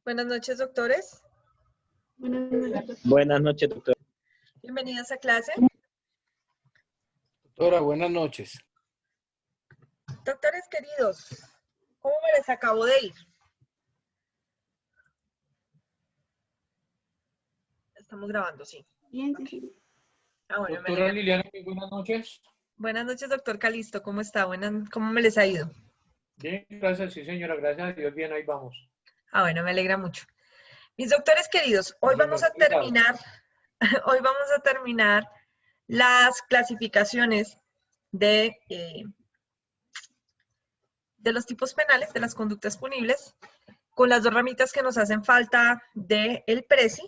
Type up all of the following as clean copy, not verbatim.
Buenas noches, doctores. Buenas noches, doctor. Bienvenidos a clase. Doctora, buenas noches. Doctores queridos, ¿cómo me les acabo de ir? Estamos grabando, sí. Bien, sí. Bueno, me Doctora alegra. Liliana, buenas noches. Buenas noches, doctor Calisto. ¿Cómo está? ¿Cómo me les ha ido? Bien, gracias, sí señora, gracias a Dios, bien, ahí vamos. Bueno, me alegra mucho. Mis doctores queridos, hoy Sí, vamos a señor. terminar, hoy vamos a terminar las clasificaciones de los tipos penales, de las conductas punibles, con las dos ramitas que nos hacen falta del PRESI.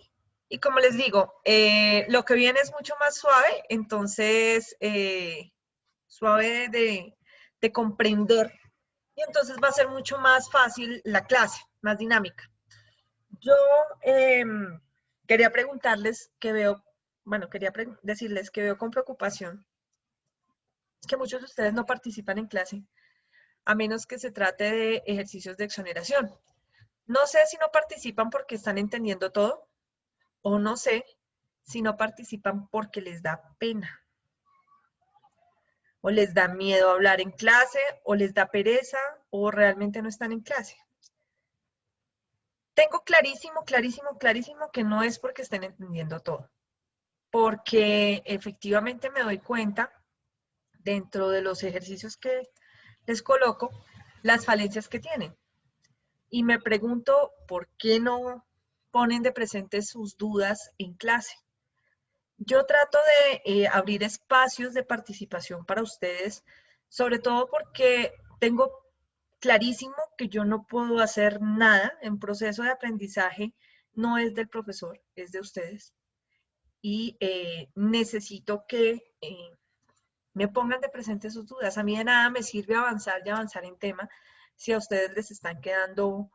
Y como les digo, lo que viene es mucho más suave, entonces suave de comprender. Y entonces va a ser mucho más fácil la clase, más dinámica. Yo quería preguntarles que veo, quería decirles que veo con preocupación que muchos de ustedes no participan en clase, a menos que se trate de ejercicios de exoneración. No sé si no participan porque están entendiendo todo, o no sé si no participan porque les da pena, o les da miedo hablar en clase, o les da pereza, o realmente no están en clase. Tengo clarísimo, clarísimo, clarísimo que no es porque estén entendiendo todo, porque efectivamente me doy cuenta, dentro de los ejercicios que les coloco, las falencias que tienen. Y me pregunto, ¿por qué no ponen de presente sus dudas en clase? Yo trato de abrir espacios de participación para ustedes, sobre todo porque tengo clarísimo que yo no puedo hacer nada en proceso de aprendizaje, no es del profesor, es de ustedes. Y necesito que me pongan de presente sus dudas. A mí de nada me sirve avanzar y avanzar en tema si a ustedes les están quedando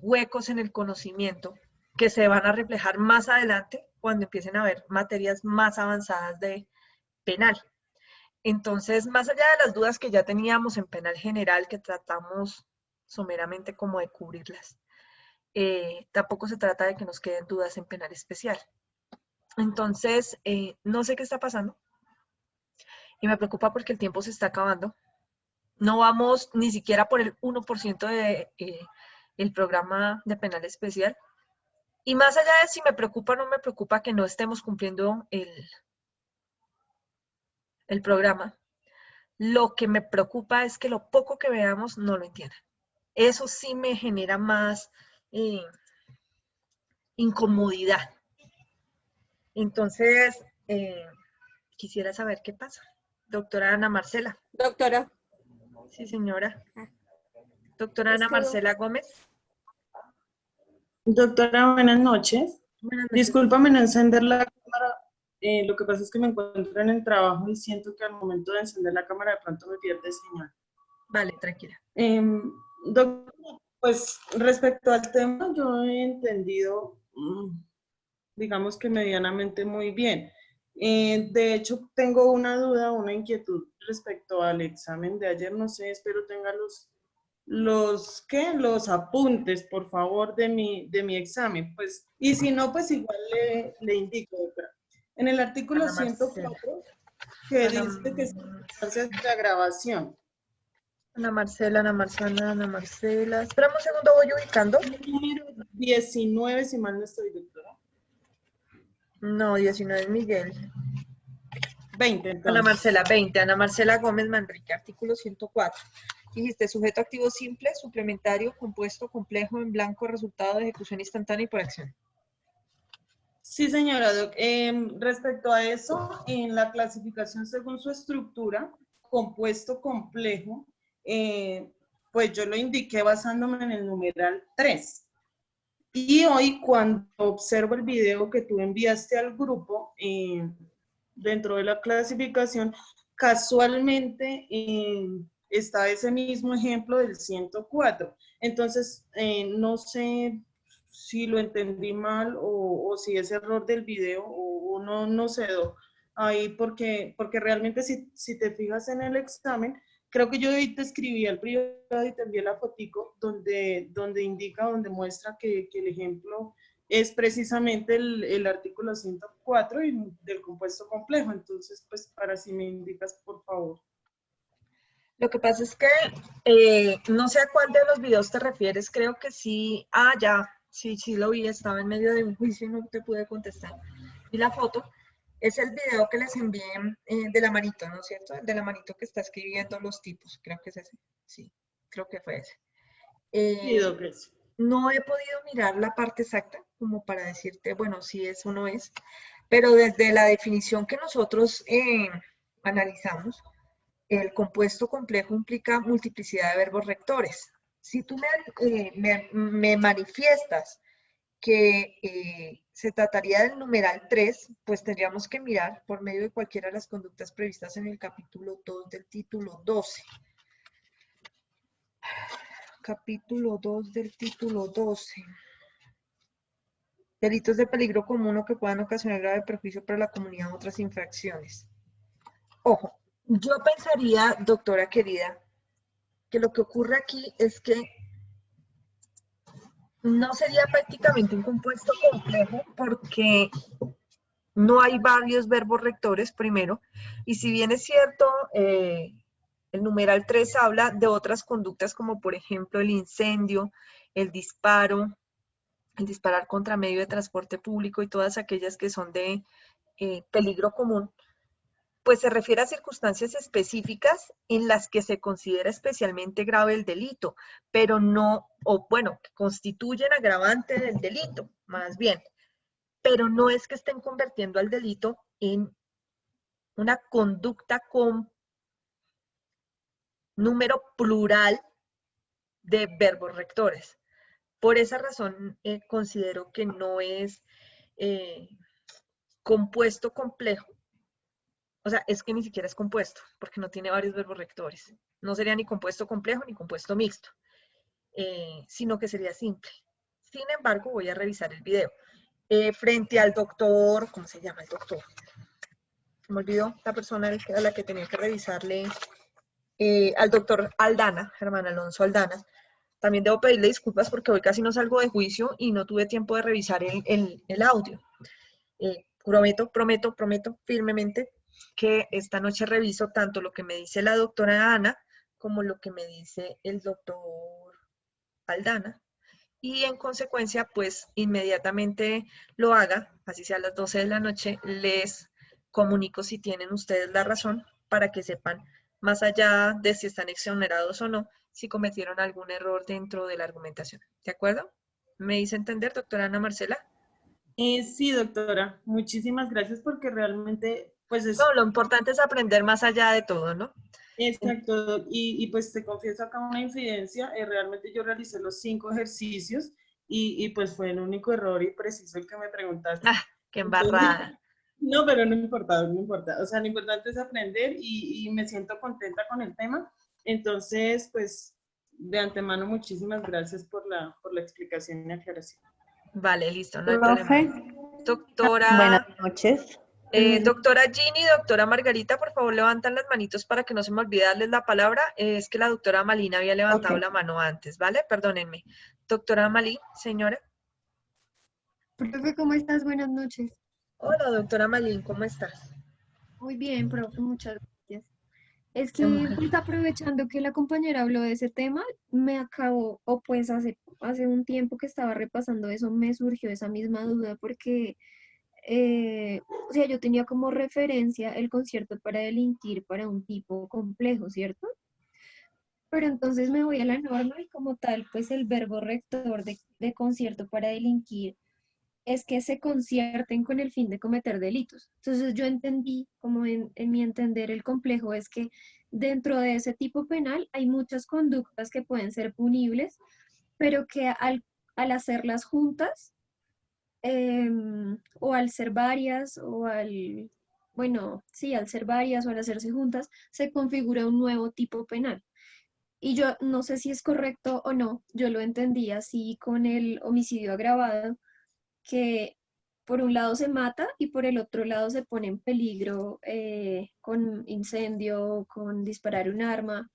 huecos en el conocimiento que se van a reflejar más adelante cuando empiecen a ver materias más avanzadas de penal. Entonces, más allá de las dudas que ya teníamos en penal general, que tratamos someramente como de cubrirlas, tampoco se trata de que nos queden dudas en penal especial. Entonces, no sé qué está pasando y me preocupa porque el tiempo se está acabando. No vamos ni siquiera por el 1% de el programa de penal especial. Y más allá de si me preocupa o no me preocupa que no estemos cumpliendo el programa, lo que me preocupa es que lo poco que veamos no lo entiendan. Eso sí me genera más incomodidad. Entonces, quisiera saber qué pasa. Doctora Ana Marcela. Doctora. Sí, señora. Doctora Ana Es que Marcela Gómez. Doctora, buenas noches. Buenas noches. Discúlpame no encender la cámara. Lo que pasa es que me encuentro en el trabajo y siento que al momento de encender la cámara de pronto me pierde señal. Vale, tranquila. Doctora, pues respecto al tema yo he entendido, digamos que medianamente muy bien. De hecho, tengo una duda, una inquietud respecto al examen de ayer. No sé, espero tenga los apuntes, por favor, de mi examen, pues, y si no, pues igual le indico, doctora. En el artículo Ana Marcela. 104, que Ana dice que se hace la grabación. Ana Marcela. Espérame un segundo, voy ubicando. Número 19, si mal no estoy, doctora. No, 19 es Miguel. 20, Ana entonces. Marcela, 20. Ana Marcela Gómez Manrique, artículo 104. Dijiste sujeto activo simple, suplementario, compuesto, complejo, en blanco, resultado de ejecución instantánea y por acción. Sí, señora Doc. Respecto a eso, en la clasificación según su estructura, compuesto complejo, pues yo lo indiqué basándome en el numeral 3. Y hoy, cuando observo el video que tú enviaste al grupo, dentro de la clasificación, casualmente está ese mismo ejemplo del 104. Entonces, no sé si lo entendí mal o si es error del video o no sé, ahí porque realmente si te fijas en el examen, creo que yo ahí te escribí al privado y te envié la fotico donde indica, donde muestra que el ejemplo es precisamente el artículo 104 y del compuesto complejo. Entonces, pues, para si me indicas, por favor. Lo que pasa es que no sé a cuál de los videos te refieres, creo que sí. Ah, ya, sí, sí lo vi, estaba en medio de un juicio y no te pude contestar. Vi la foto, es el video que les envié de la manito, ¿no es cierto? El de la manito que está escribiendo los tipos, creo que es ese. Sí, creo que fue ese. Sí, Eh, doc, eso. no he podido mirar la parte exacta como para decirte, bueno, si es o no es, pero desde la definición que nosotros analizamos, el compuesto complejo implica multiplicidad de verbos rectores. Si tú me manifiestas que se trataría del numeral 3, pues tendríamos que mirar por medio de cualquiera de las conductas previstas en el capítulo 2 del título 12. Capítulo 2 del título 12. Delitos de peligro común o que puedan ocasionar grave perjuicio para la comunidad u otras infracciones. Ojo, yo pensaría, doctora querida, que lo que ocurre aquí es que no sería prácticamente un compuesto complejo porque no hay varios verbos rectores primero, y si bien es cierto, el numeral 3 habla de otras conductas como por ejemplo el incendio, el disparo, el disparar contra medio de transporte público y todas aquellas que son de peligro común, pues se refiere a circunstancias específicas en las que se considera especialmente grave el delito, pero no, o bueno, que constituyen agravante del delito, más bien, pero no es que estén convirtiendo al delito en una conducta con número plural de verbos rectores. Por esa razón, considero que no es eh, compuesto complejo. O sea, es que ni siquiera es compuesto, porque no tiene varios verbos rectores. No sería ni compuesto complejo ni compuesto mixto, sino que sería simple. Sin embargo, voy a revisar el video. Frente al doctor, ¿cómo se llama el doctor? Se me olvidó la persona a la que tenía que revisarle, al doctor Aldana, Germán Alonso Aldana. También debo pedirle disculpas porque hoy casi no salgo de juicio y no tuve tiempo de revisar el audio. Prometo firmemente que esta noche reviso tanto lo que me dice la doctora Ana como lo que me dice el doctor Aldana, y en consecuencia, pues inmediatamente lo haga, así sea a las 12 de la noche, les comunico si tienen ustedes la razón para que sepan, más allá de si están exonerados o no, si cometieron algún error dentro de la argumentación. ¿De acuerdo? ¿Me hice entender, doctora Ana Marcela? Sí, doctora, muchísimas gracias porque realmente, pues No, es lo importante es aprender más allá de todo, ¿no? exacto. Y pues te confieso acá una infidencia, realmente yo realicé los 5 ejercicios y pues fue el único error y preciso el que me preguntaste. Ah, qué Entonces, embarrada. no, pero no importa, no importa. O sea, lo importante es aprender y me siento contenta con el tema. Entonces, pues de antemano, muchísimas gracias por la explicación y aclaración. Vale, listo, no hay problema. Profe, buenas Doctora, noches. Permiso. doctora Ginny, doctora Margarita, por favor levantan las manitos para que no se me olvide darles la palabra. Es que la doctora Malina había Ok. levantado la mano antes, ¿vale? Perdónenme. Doctora Malí, señora. Profe, ¿cómo estás? Buenas noches. Hola, doctora Malín, ¿cómo estás? Muy bien, profe, muchas gracias. Es Qué que bueno. pues aprovechando que la compañera habló de ese tema, me acabó, o pues hace un tiempo que estaba repasando eso, me surgió esa misma duda porque, o sea, yo tenía como referencia el concierto para delinquir para un tipo complejo, ¿cierto? Pero entonces me voy a la norma y como tal, pues el verbo rector de concierto para delinquir es que se concierten con el fin de cometer delitos. Entonces yo entendí, como en mi entender, el complejo es que dentro de ese tipo penal hay muchas conductas que pueden ser punibles, pero que al hacerlas juntas, o al ser varias, bueno, sí, al ser varias o al hacerse juntas, se configura un nuevo tipo penal. Y yo no sé si es correcto o no, yo lo entendí así con el homicidio agravado, que por un lado se mata y por el otro lado se pone en peligro con incendio, con disparar un arma,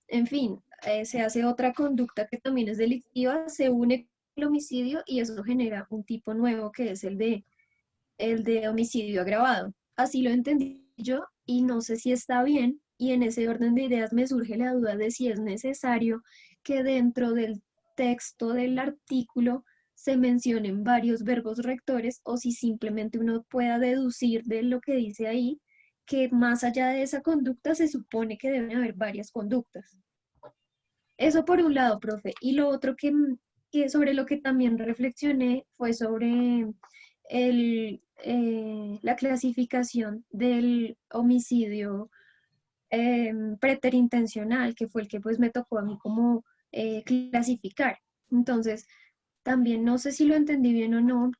en fin, se hace otra conducta que también es delictiva, se une el homicidio y eso genera un tipo nuevo que es el de homicidio agravado. Así lo entendí yo y no sé si está bien y en ese orden de ideas me surge la duda de si es necesario que dentro del texto del artículo se mencionen varios verbos rectores o si simplemente uno pueda deducir de lo que dice ahí que más allá de esa conducta se supone que deben haber varias conductas. Eso por un lado, profe. Y lo otro que sobre lo que también reflexioné fue sobre la clasificación del homicidio preterintencional, que fue el que pues me tocó a mí como clasificar. Entonces, también no sé si lo entendí bien o no,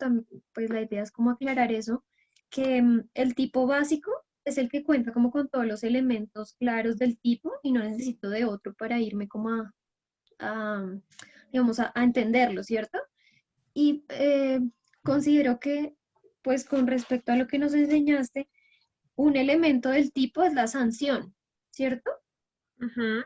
pues la idea es como aclarar eso, que el tipo básico es el que cuenta como con todos los elementos claros del tipo y no necesito de otro para irme como digamos, a entenderlo, ¿cierto? Y considero que, pues con respecto a lo que nos enseñaste, un elemento del tipo es la sanción, ¿cierto? Ujú.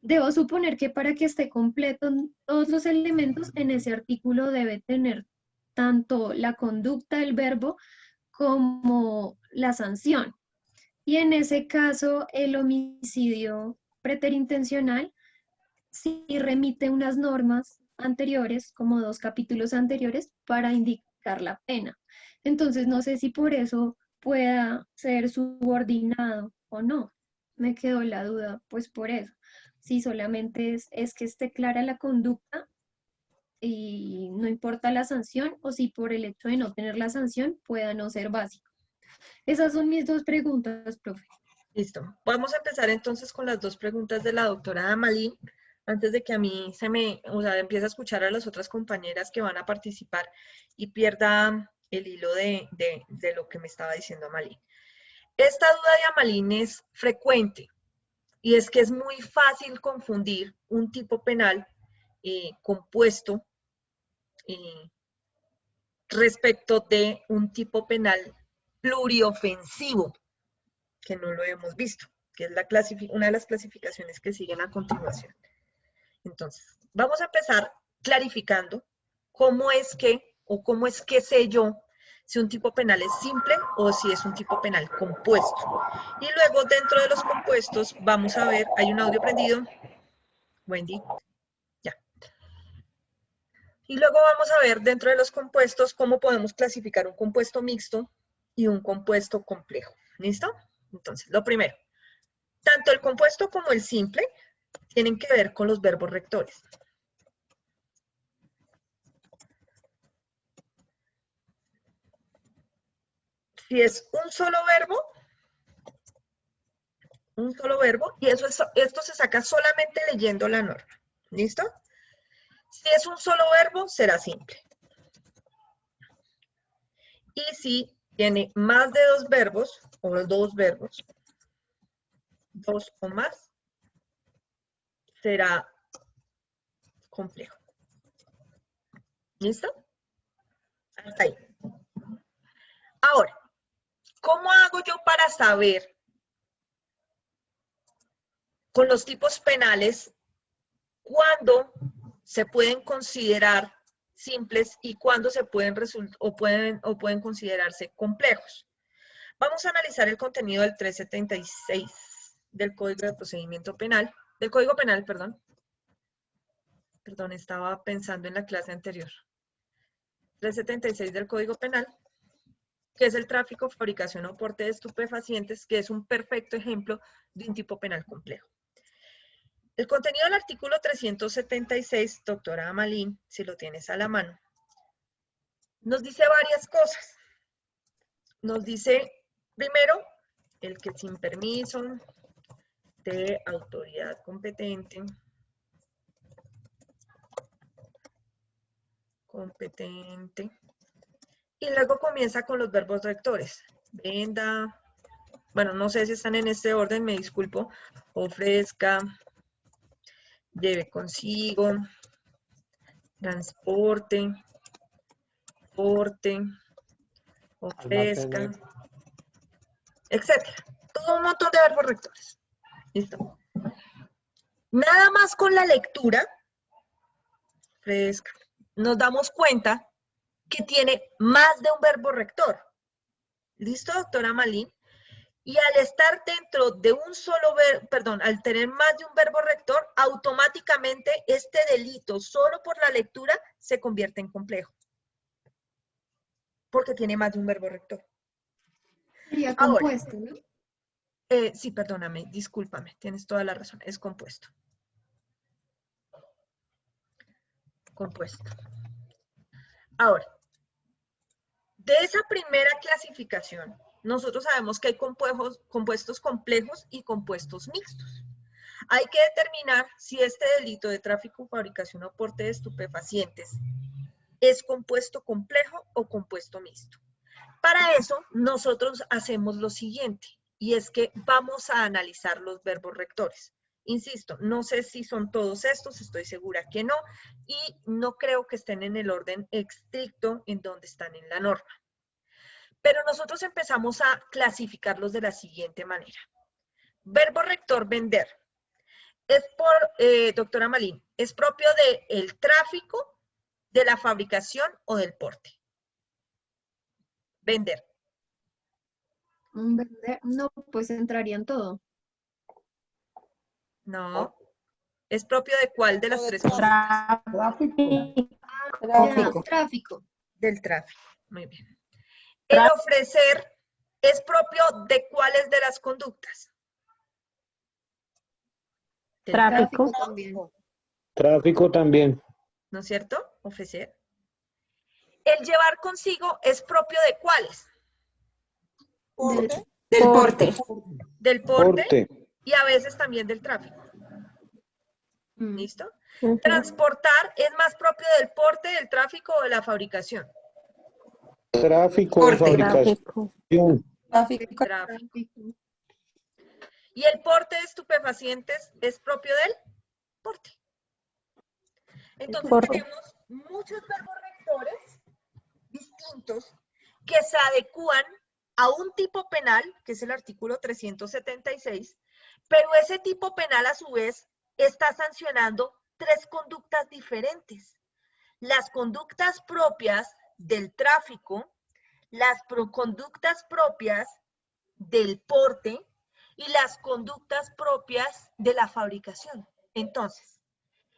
Debo suponer que para que esté completo todos los elementos en ese artículo debe tener tanto la conducta del verbo como la sanción. Y en ese caso, el homicidio preterintencional sí remite unas normas anteriores, como 2 capítulos anteriores, para indicar la pena. Entonces, no sé si por eso pueda ser subordinado o no. Me quedó la duda, pues por eso. Si solamente es que esté clara la conducta y no importa la sanción, o si por el hecho de no tener la sanción pueda no ser básico. Esas son mis 2 preguntas, profe. Listo. Vamos a empezar entonces con las 2 preguntas de la doctora Amalí, antes de que a mí empiece a escuchar a las otras compañeras que van a participar y pierda el hilo de lo que me estaba diciendo Amalí. Esta duda de Amalín es frecuente y es que es muy fácil confundir un tipo penal compuesto respecto de un tipo penal pluriofensivo, que no lo hemos visto, que es una de las clasificaciones que siguen a continuación. Entonces, vamos a empezar clarificando cómo es que sé yo si un tipo penal es simple o si es un tipo penal compuesto. Y luego, dentro de los compuestos, vamos a ver, hay un audio prendido. Wendy, ya. Y luego vamos a ver dentro de los compuestos cómo podemos clasificar un compuesto mixto y un compuesto complejo. ¿Listo? Entonces, lo primero, tanto el compuesto como el simple tienen que ver con los verbos rectores. Si es un solo verbo, y esto se saca solamente leyendo la norma. ¿Listo? Si es un solo verbo, será simple. Y si tiene más de 2 verbos, o 2 verbos, 2 o más, será complejo. ¿Listo? Hasta ahí. Ahora, ¿cómo hago yo para saber con los tipos penales cuándo se pueden considerar simples y cuándo se pueden pueden considerarse complejos? Vamos a analizar el contenido del 376 del Código de Procedimiento Penal, del Código Penal, perdón. Perdón, estaba pensando en la clase anterior. 376 del Código Penal, que es el tráfico, fabricación o porte de estupefacientes, que es un perfecto ejemplo de un tipo penal complejo. El contenido del artículo 376, doctora Amalín, si lo tienes a la mano, nos dice varias cosas. Nos dice, primero, el que sin permiso de autoridad competente, y luego comienza con los verbos rectores. Venda, bueno, no sé si están en este orden, me disculpo, ofrezca, lleve consigo, transporte, porte, ofrezca, etcétera. Todo un montón de verbos rectores. ¿Listo? Nada más con la lectura, ofrezca, nos damos cuenta que tiene más de un verbo rector. ¿Listo, doctora Malín? Y al estar dentro de un solo verbo, perdón, al tener más de un verbo rector, automáticamente este delito, solo por la lectura, se convierte en complejo. Porque tiene más de un verbo rector. Sería Ahora, compuesto, ¿no? sí, perdóname, discúlpame, tienes toda la razón, es compuesto. Compuesto. Ahora, de esa primera clasificación, nosotros sabemos que hay compuestos complejos y compuestos mixtos. Hay que determinar si este delito de tráfico, fabricación o porte de estupefacientes es compuesto complejo o compuesto mixto. Para eso, nosotros hacemos lo siguiente, y es que vamos a analizar los verbos rectores. Insisto, no sé si son todos estos, estoy segura que no, y no creo que estén en el orden estricto en donde están en la norma. Pero nosotros empezamos a clasificarlos de la siguiente manera. Verbo rector vender. Es doctora Malín, ¿es propio del tráfico, de la fabricación o del porte? Vender. Vender, no, pues entraría en todo. No. ¿Es propio de cuál de las tres Tráfico. Ya, tráfico. Del tráfico. Muy bien. El ofrecer es propio de cuáles de las conductas. Del Tráfico también. Tráfico también. ¿No es cierto? Ofrecer. El llevar consigo es propio de cuáles. Porte. Del porte. Del porte Porte. y a veces también del tráfico. Mm. ¿Listo? Transportar es más propio del porte, del tráfico o de la fabricación. Tráfico, Porte. fabricación. Tráfico. Tráfico. Y el porte de estupefacientes es propio del porte. Entonces tenemos muchos verbos rectores distintos que se adecúan a un tipo penal, que es el artículo 376, pero ese tipo penal a su vez está sancionando tres conductas diferentes. Las conductas propias del tráfico, las conductas propias del porte y las conductas propias de la fabricación. Entonces,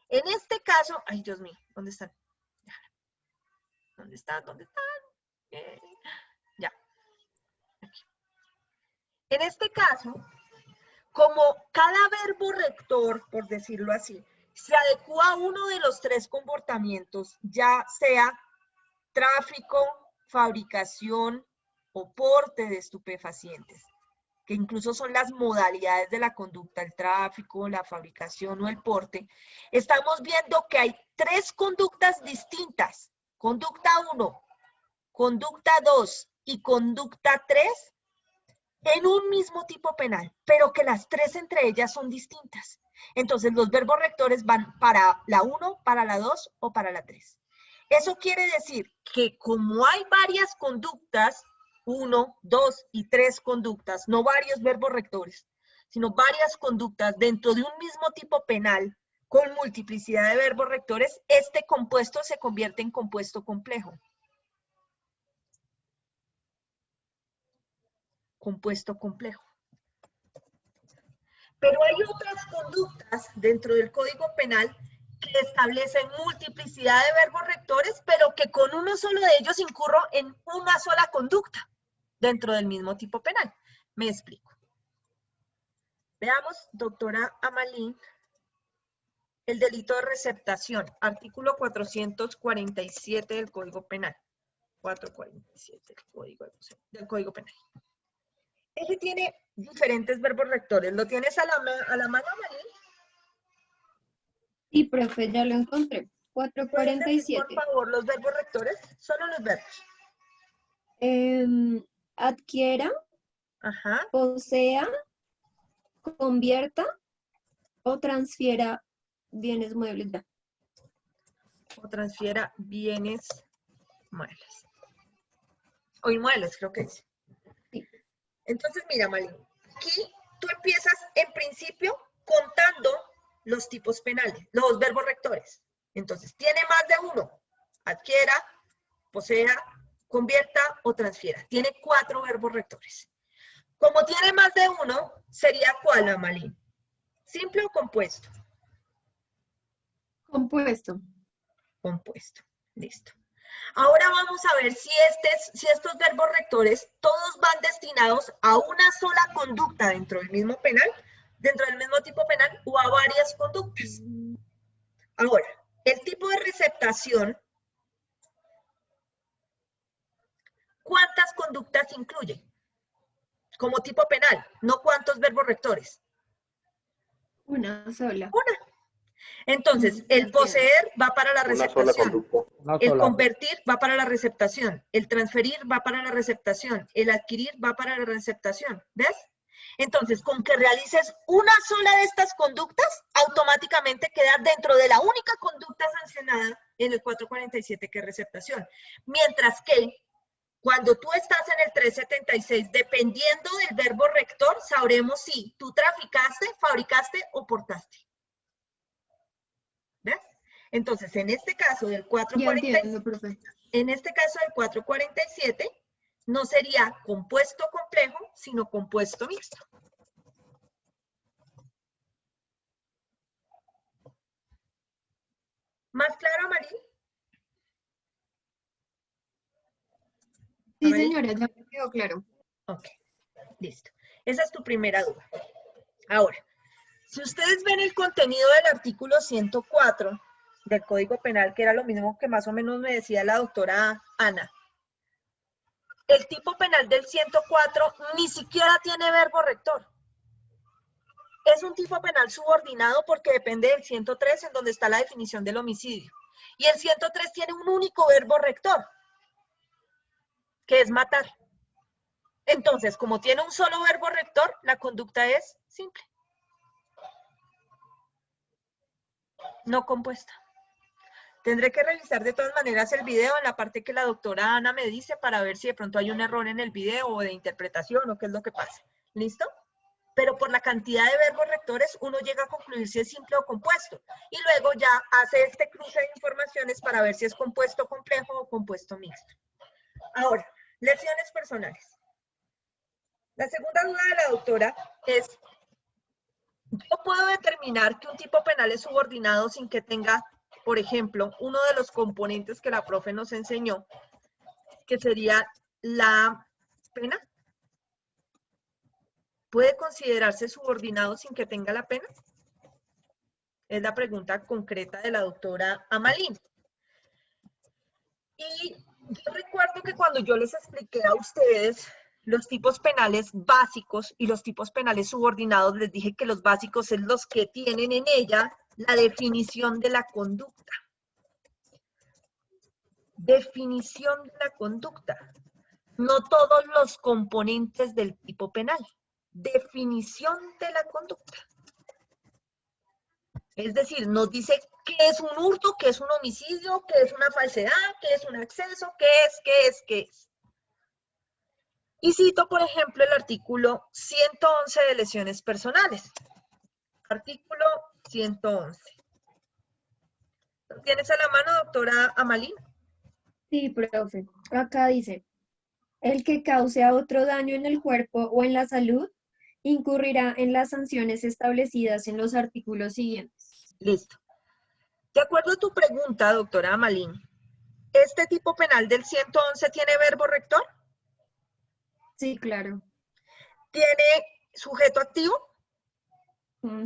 en este caso, ay Dios mío, ¿dónde están? ¿Dónde están? ¿Dónde están? Ya. Aquí. En este caso, como cada verbo rector, por decirlo así, se adecua a uno de los tres comportamientos, ya sea tráfico, fabricación o porte de estupefacientes, que incluso son las modalidades de la conducta, el tráfico, la fabricación o el porte, estamos viendo que hay tres conductas distintas. Conducta 1, conducta 2 y conducta 3 en un mismo tipo penal, pero que las tres entre ellas son distintas. Entonces los verbos rectores van para la 1, para la 2 o para la 3. Eso quiere decir que como hay varias conductas, 1, 2 y 3 conductas, no varios verbos rectores, sino varias conductas dentro de un mismo tipo penal con multiplicidad de verbos rectores, este compuesto se convierte en compuesto complejo. Compuesto complejo. Pero hay otras conductas dentro del Código Penal que establecen multiplicidad de verbos rectores, pero que con uno solo de ellos incurro en una sola conducta dentro del mismo tipo penal. Me explico. Veamos, doctora Amalín, el delito de receptación, artículo 447 del Código Penal. 447 del Código Penal. Ese tiene diferentes verbos rectores. ¿Lo tienes a la mano, Amalín? Sí, profe, ya lo encontré. ¿Puedes decir, 447. por favor, los verbos rectores? Solo los verbos. Adquiera, Ajá. posea, convierta o transfiera bienes muebles. Ya. O transfiera bienes muebles. O inmuebles, creo que es. Sí. Entonces, mira, Malin, aquí tú empiezas en principio contando los tipos penales, los verbos rectores. Entonces, tiene más de uno. Adquiera, posea, convierta o transfiera. Tiene 4 verbos rectores. Como tiene más de uno, ¿sería cuál, Amalín? ¿Simple o compuesto? Compuesto. Compuesto. Listo. Ahora vamos a ver si estos verbos rectores todos van destinados a una sola conducta dentro del mismo penal, dentro del mismo tipo penal o a varias conductas. Ahora, el tipo de receptación, ¿cuántas conductas incluye? Como tipo penal, no cuántos verbos rectores. Una sola. Una. Entonces, el Entiendo. poseer va para la Una sola receptación. conducta. Una El sola. convertir va para la receptación. El transferir va para la receptación. El adquirir va para la receptación. ¿Ves? Entonces, con que realices una sola de estas conductas, automáticamente queda dentro de la única conducta sancionada en el 447, que es receptación. Mientras que, cuando tú estás en el 376, dependiendo del verbo rector, sabremos si tú traficaste, fabricaste o portaste. ¿Ves? Entonces, en este caso del Ya 447, entiendo, profe. en este caso del 447, no sería compuesto complejo, sino compuesto mixto. ¿Más claro, Marín? Sí, Amelie. señora, ya me quedó claro. Ok, listo. Esa es tu primera duda. Ahora, si ustedes ven el contenido del artículo 104 del Código Penal, que era lo mismo que más o menos me decía la doctora Ana, el tipo penal del 104 ni siquiera tiene verbo rector. Es un tipo penal subordinado porque depende del 103, en donde está la definición del homicidio. Y el 103 tiene un único verbo rector, que es matar. Entonces, como tiene un solo verbo rector, la conducta es simple. No compuesta. Tendré que revisar de todas maneras el video en la parte que la doctora Ana me dice para ver si de pronto hay un error en el video o de interpretación o qué es lo que pasa. ¿Listo? Pero por la cantidad de verbos rectores uno llega a concluir si es simple o compuesto. Y luego ya hace este cruce de informaciones para ver si es compuesto complejo o compuesto mixto. Ahora, lesiones personales. La segunda duda de la doctora es, ¿yo puedo determinar que un tipo penal es subordinado sin que tenga, por ejemplo, uno de los componentes que la profe nos enseñó, que sería la pena? ¿Puede considerarse subordinado sin que tenga la pena? Es la pregunta concreta de la doctora Amalín. Y yo recuerdo que cuando yo les expliqué a ustedes los tipos penales básicos y los tipos penales subordinados, les dije que los básicos son los que tienen en ella la definición de la conducta. Definición de la conducta. No todos los componentes del tipo penal. Definición de la conducta. Es decir, nos dice qué es un hurto, qué es un homicidio, qué es una falsedad, qué es un acceso, qué es. Y cito, por ejemplo, el artículo 111 de lesiones personales. Artículo 111. ¿Lo tienes a la mano, doctora Amalín? Sí, profe. Acá dice, el que cause a otro daño en el cuerpo o en la salud incurrirá en las sanciones establecidas en los artículos siguientes. Listo. De acuerdo a tu pregunta, doctora Amalín, ¿este tipo penal del 111 tiene verbo rector? Sí, claro. ¿Tiene sujeto activo?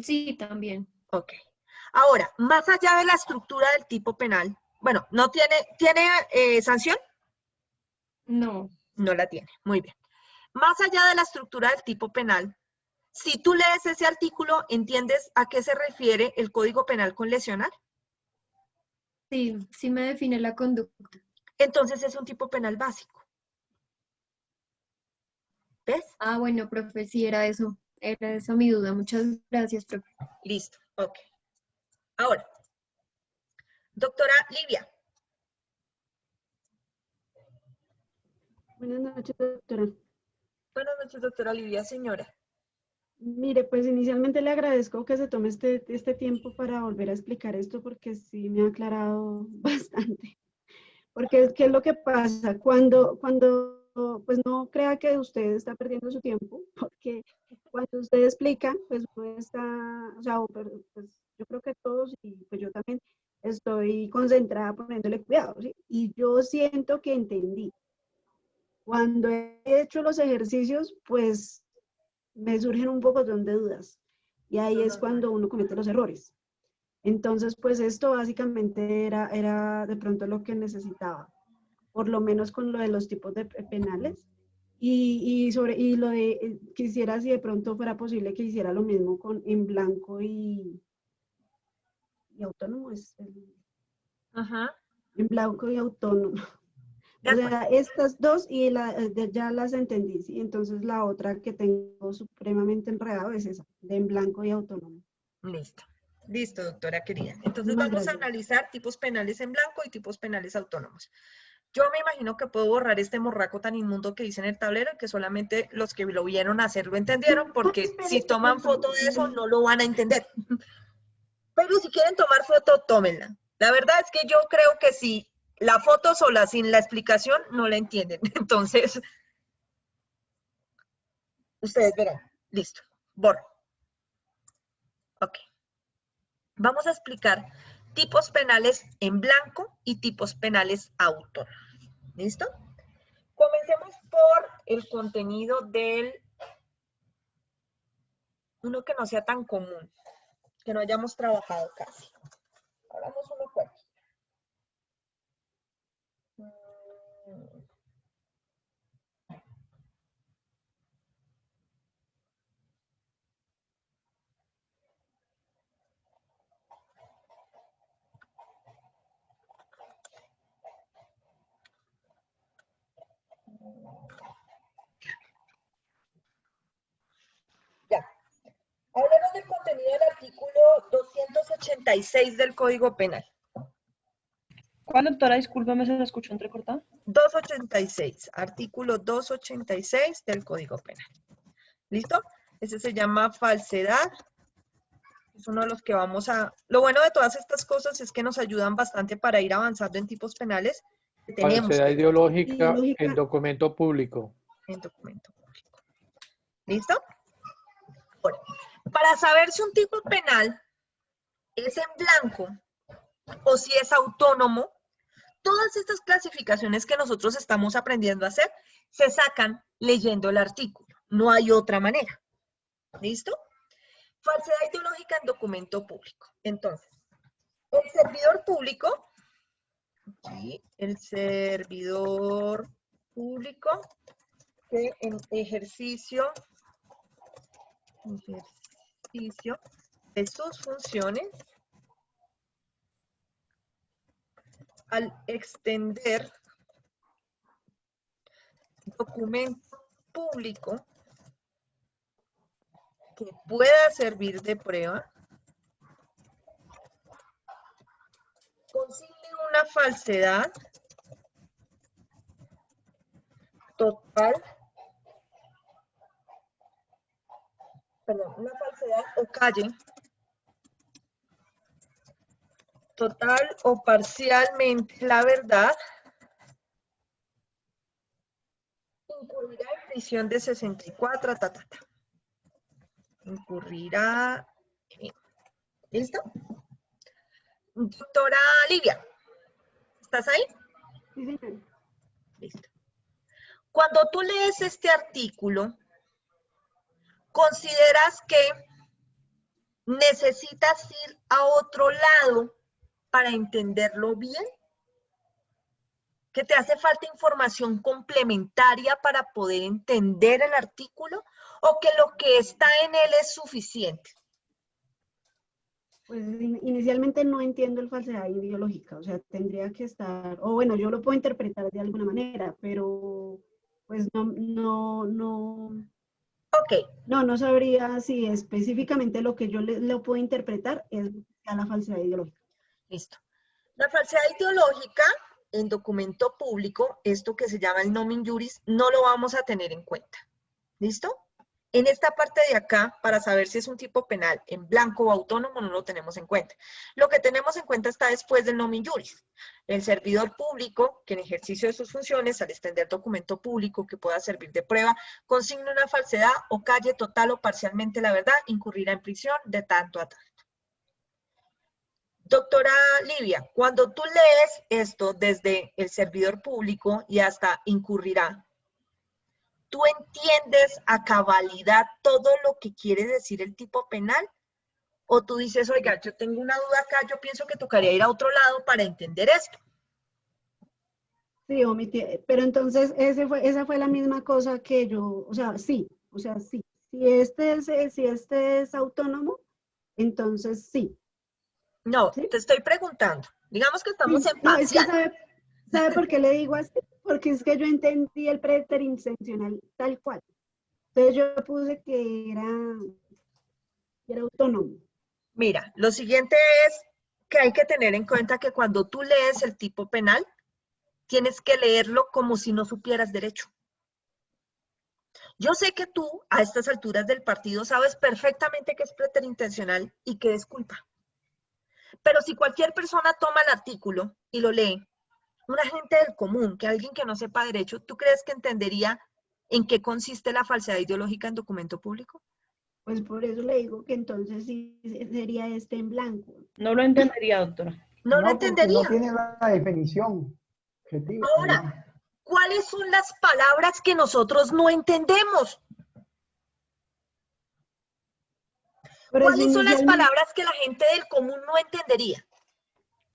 Sí, también. Ok. Ahora, más allá de la estructura del tipo penal, bueno, ¿no tiene sanción? No. No la tiene. Muy bien. Más allá de la estructura del tipo penal, si tú lees ese artículo, ¿entiendes a qué se refiere el Código Penal con lesionar? Sí, sí me define la conducta. Entonces es un tipo penal básico. ¿Ves? Ah, bueno, profe, sí, era eso. Era esa mi duda. Muchas gracias, profe. Listo. Ok. Ahora, doctora Livia. Buenas noches, doctora. Buenas noches, doctora Lidia, señora. Mire, pues inicialmente le agradezco que se tome este tiempo para volver a explicar esto porque sí me ha aclarado bastante. Porque ¿qué es lo que pasa? Pues no crea que usted está perdiendo su tiempo, porque cuando usted explica, pues uno está, o sea, pues yo creo que todos, y pues yo también estoy concentrada poniéndole cuidado, ¿sí? Y yo siento que entendí. Cuando he hecho los ejercicios, pues me surgen un poco de dudas. Y ahí es cuando uno comete los errores. Entonces, pues esto básicamente era de pronto lo que necesitaba, por lo menos con lo de los tipos de penales. Y lo de, quisiera si de pronto fuera posible que hiciera lo mismo en blanco y autónomo, Ajá. en blanco y autónomo. De O acuerdo. sea, estas dos y ya las entendí, ¿sí? Entonces la otra que tengo supremamente enredado es esa, de en blanco y autónomo. Listo. Listo, doctora querida. Entonces Muchísimas vamos a gracias. analizar tipos penales en blanco y tipos penales autónomos. Yo me imagino que puedo borrar este morraco tan inmundo que dice en el tablero, que solamente los que lo vieron hacer lo entendieron, porque si toman foto de eso no lo van a entender. Pero si quieren tomar foto, tómenla. La verdad es que yo creo que si la foto sola, sin la explicación, no la entienden. Entonces, ustedes verán. Listo. Borro. Ok. Vamos a explicar tipos penales en blanco y tipos penales autónomos. ¿Listo? Comencemos por el contenido del uno que no sea tan común, que no hayamos trabajado casi. Hagamos uno cualquiera. Ya. Hablemos del contenido del artículo 286 del Código Penal. ¿Cuál, doctora? Discúlpeme, se la escuchó entrecortada. 286, artículo 286 del Código Penal. ¿Listo? Ese se llama falsedad. Es uno de los que vamos a... Lo bueno de todas estas cosas es que nos ayudan bastante para ir avanzando en tipos penales que tenemos Falsedad que ideológica en documento público. en documento público. ¿Listo? Ahora, para saber si un tipo penal es en blanco o si es autónomo, todas estas clasificaciones que nosotros estamos aprendiendo a hacer se sacan leyendo el artículo. No hay otra manera. ¿Listo? Falsedad ideológica en documento público. Entonces, el servidor público, aquí, el servidor público que en ejercicio de sus funciones, al extender documento público que pueda servir de prueba, consigne una falsedad total, perdón, una falsedad o calle total o parcialmente la verdad, incurrirá en prisión de 64, incurrirá en... ¿Listo? Doctora Livia, ¿estás ahí? Sí, señor. Listo. Cuando tú lees este artículo, ¿consideras que necesitas ir a otro lado para entenderlo bien? ¿Que te hace falta información complementaria para poder entender el artículo? ¿O que lo que está en él es suficiente? Pues inicialmente no entiendo el falsedad ideológica, o sea, tendría que estar, o bueno, yo lo puedo interpretar de alguna manera, pero pues Ok, no sabría si específicamente lo que yo lo puedo interpretar es a la falsedad ideológica. listo. La falsedad ideológica en documento público, esto que se llama el nomen juris, no lo vamos a tener en cuenta. ¿Listo? En esta parte de acá, para saber si es un tipo penal en blanco o autónomo, no lo tenemos en cuenta. Lo que tenemos en cuenta está después del nomen juris. El servidor público, que en ejercicio de sus funciones, al extender documento público que pueda servir de prueba, consigne una falsedad o calle total o parcialmente la verdad, incurrirá en prisión de tanto a tanto. Doctora Livia, cuando tú lees esto desde el servidor público y hasta incurrirá, ¿tú entiendes a cabalidad todo lo que quiere decir el tipo penal? ¿O tú dices, oiga, yo tengo una duda acá, yo pienso que tocaría ir a otro lado para entender esto? Sí, omití, pero entonces esa fue la misma cosa que yo, o sea, sí. Si este es autónomo, entonces sí. No, ¿Sí? te estoy preguntando. Digamos que estamos en No, es que parcial. ¿sabe por qué le digo así? Porque es que yo entendí el preterintencional tal cual. Entonces yo puse que era autónomo. Mira, lo siguiente es que hay que tener en cuenta que cuando tú lees el tipo penal, tienes que leerlo como si no supieras derecho. Yo sé que tú, a estas alturas del partido, sabes perfectamente que es preterintencional y que es culpa. Pero si cualquier persona toma el artículo y lo lee, una gente del común, que alguien que no sepa derecho, ¿tú crees que entendería en qué consiste la falsedad ideológica en documento público? Pues por eso le digo que entonces sí sería este en blanco. No lo entendería, doctora. No lo porque entendería. no tiene la definición. objetiva, Ahora, ¿no? ¿cuáles son las palabras que nosotros no entendemos? Por eso ¿Cuáles son las inicialmente, palabras que la gente del común no entendería?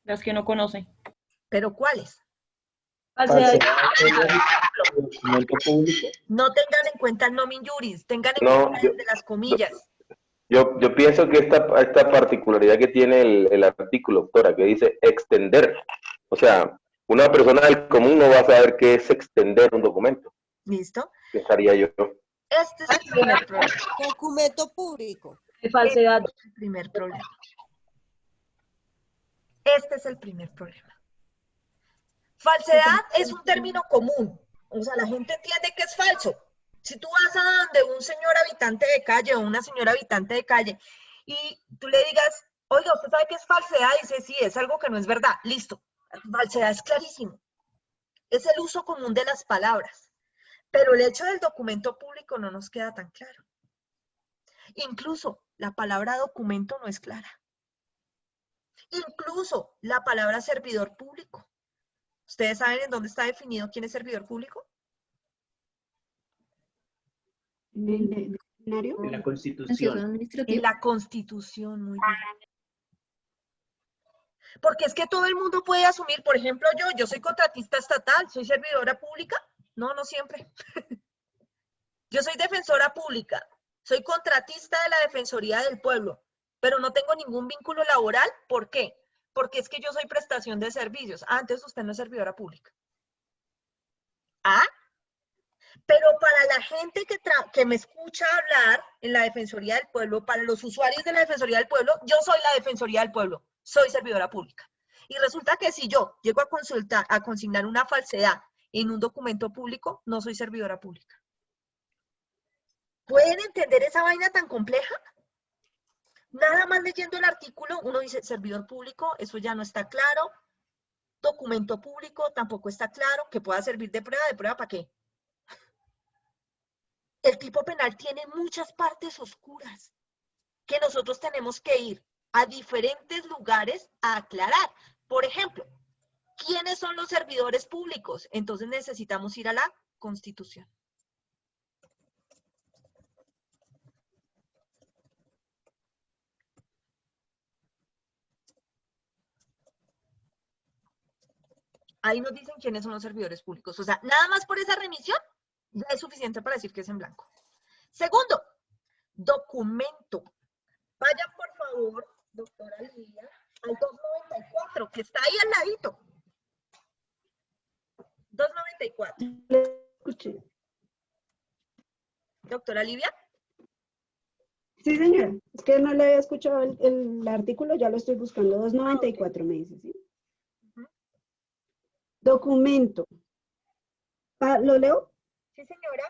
Las que no conocen. ¿Pero cuáles? Falsedad. Documento público. No tengan en cuenta el nomen juris, tengan en No, cuenta desde las comillas. yo pienso que esta particularidad que tiene el artículo, doctora, que dice extender, o sea, una persona del común no va a saber qué es extender un documento. ¿Listo? Pensaría yo. Este es el primer problema. Documento público. De falsedad. Este es el primer problema. Este es el primer problema. Falsedad es un término común. O sea, la gente entiende que es falso. Si tú vas a donde un señor habitante de calle o una señora habitante de calle y tú le digas, oiga, ¿usted sabe qué es falsedad? Y dice, sí, es algo que no es verdad. Listo. Falsedad es clarísimo. Es el uso común de las palabras. Pero el hecho del documento público no nos queda tan claro. Incluso la palabra documento no es clara. Incluso la palabra servidor público. ¿Ustedes saben en dónde está definido quién es servidor público? en el diccionario, En la Ansioso Constitución. administrativo. En la Constitución, muy bien. Porque es que todo el mundo puede asumir, por ejemplo, yo soy contratista estatal, soy servidora pública. No, no siempre. Yo soy defensora pública, soy contratista de la Defensoría del Pueblo, pero no tengo ningún vínculo laboral. ¿Por qué? Porque es que yo soy prestación de servicios. Ah, entonces usted no es servidora pública. Ah, pero para la gente que me escucha hablar en la Defensoría del Pueblo, para los usuarios de la Defensoría del Pueblo, yo soy la Defensoría del Pueblo, soy servidora pública. Y resulta que si yo llego a consignar una falsedad en un documento público, no soy servidora pública. ¿Pueden entender esa vaina tan compleja? Nada más leyendo el artículo, uno dice servidor público, eso ya no está claro. Documento público tampoco está claro, que pueda servir de prueba ¿para qué? El tipo penal tiene muchas partes oscuras que nosotros tenemos que ir a diferentes lugares a aclarar. Por ejemplo, ¿quiénes son los servidores públicos? Entonces necesitamos ir a la Constitución. Ahí nos dicen quiénes son los servidores públicos. O sea, nada más por esa remisión ya es suficiente para decir que es en blanco. Segundo, documento. Vayan, por favor, doctora Lidia, al 294, que está ahí al ladito. 294. le escuché. Doctora Livia. Sí, señora. Es que no le había escuchado el artículo, ya lo estoy buscando. 294 me dice, ¿sí? Documento. ¿Lo leo? Sí, señora.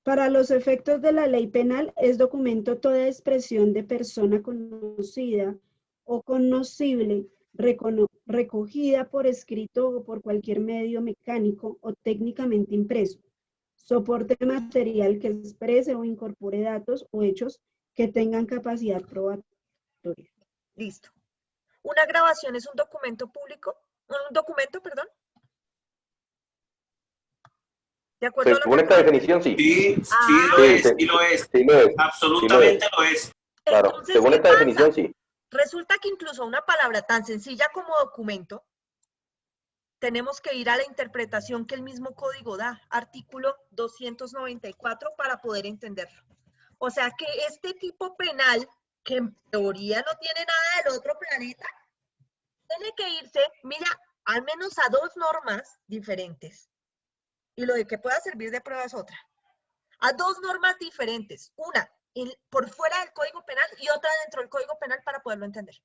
Para los efectos de la ley penal es documento toda expresión de persona conocida o conocible, recogida por escrito o por cualquier medio mecánico o técnicamente impreso. Soporte material que exprese o incorpore datos o hechos que tengan capacidad probatoria. Listo. ¿Una grabación es un documento público? ¿Un documento, perdón? ¿De acuerdo a lo Según que esta acabo de definición, sí. Sí, Ah, sí lo es, sí, sí lo es. Sí lo es. Absolutamente lo es. Claro, Entonces, según ¿qué esta pasa? definición, sí. Resulta que incluso una palabra tan sencilla como documento, tenemos que ir a la interpretación que el mismo código da, artículo 294, para poder entenderlo. O sea que este tipo penal, que en teoría no tiene nada del otro planeta, tiene que irse, mira, al menos a dos normas diferentes. Y lo de que pueda servir de prueba es otra. A dos normas diferentes. Una por fuera del Código Penal y otra dentro del Código Penal para poderlo entender.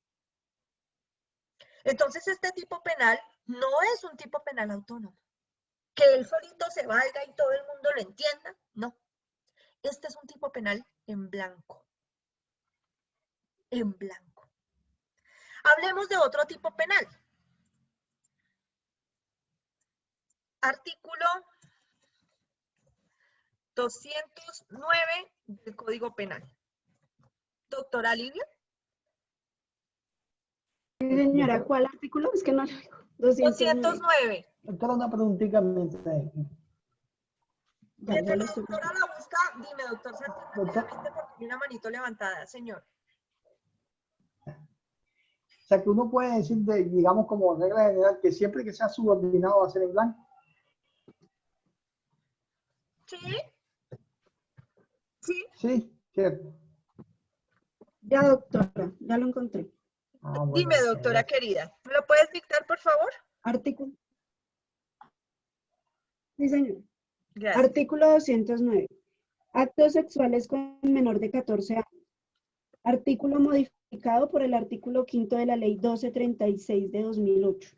Entonces, este tipo penal no es un tipo penal autónomo. Que él solito se valga y todo el mundo lo entienda, no. Este es un tipo penal en blanco. En blanco. Hablemos de otro tipo penal. Artículo 209 del Código Penal. Doctora Livia. Sí, señora, ¿cuál artículo? Es que no lo digo. 209. Doctora, una preguntita mientras. Ya lo estoy Doctora la busca, dime, doctor Santos, rápidamente porque tiene una manito levantada, señor. O sea, que uno puede decir, digamos, como regla general, que siempre que sea subordinado va a ser en blanco. ¿Sí? ¿Sí? Sí, cierto. Ya, doctora, ya lo encontré. Ah, bueno, Dime, doctora querida, ¿me lo puedes dictar, por favor? Artículo. Sí, señor. Gracias. Artículo 209. Actos sexuales con menor de 14 años. Artículo modificado por el artículo 5 de la Ley 1236 de 2008.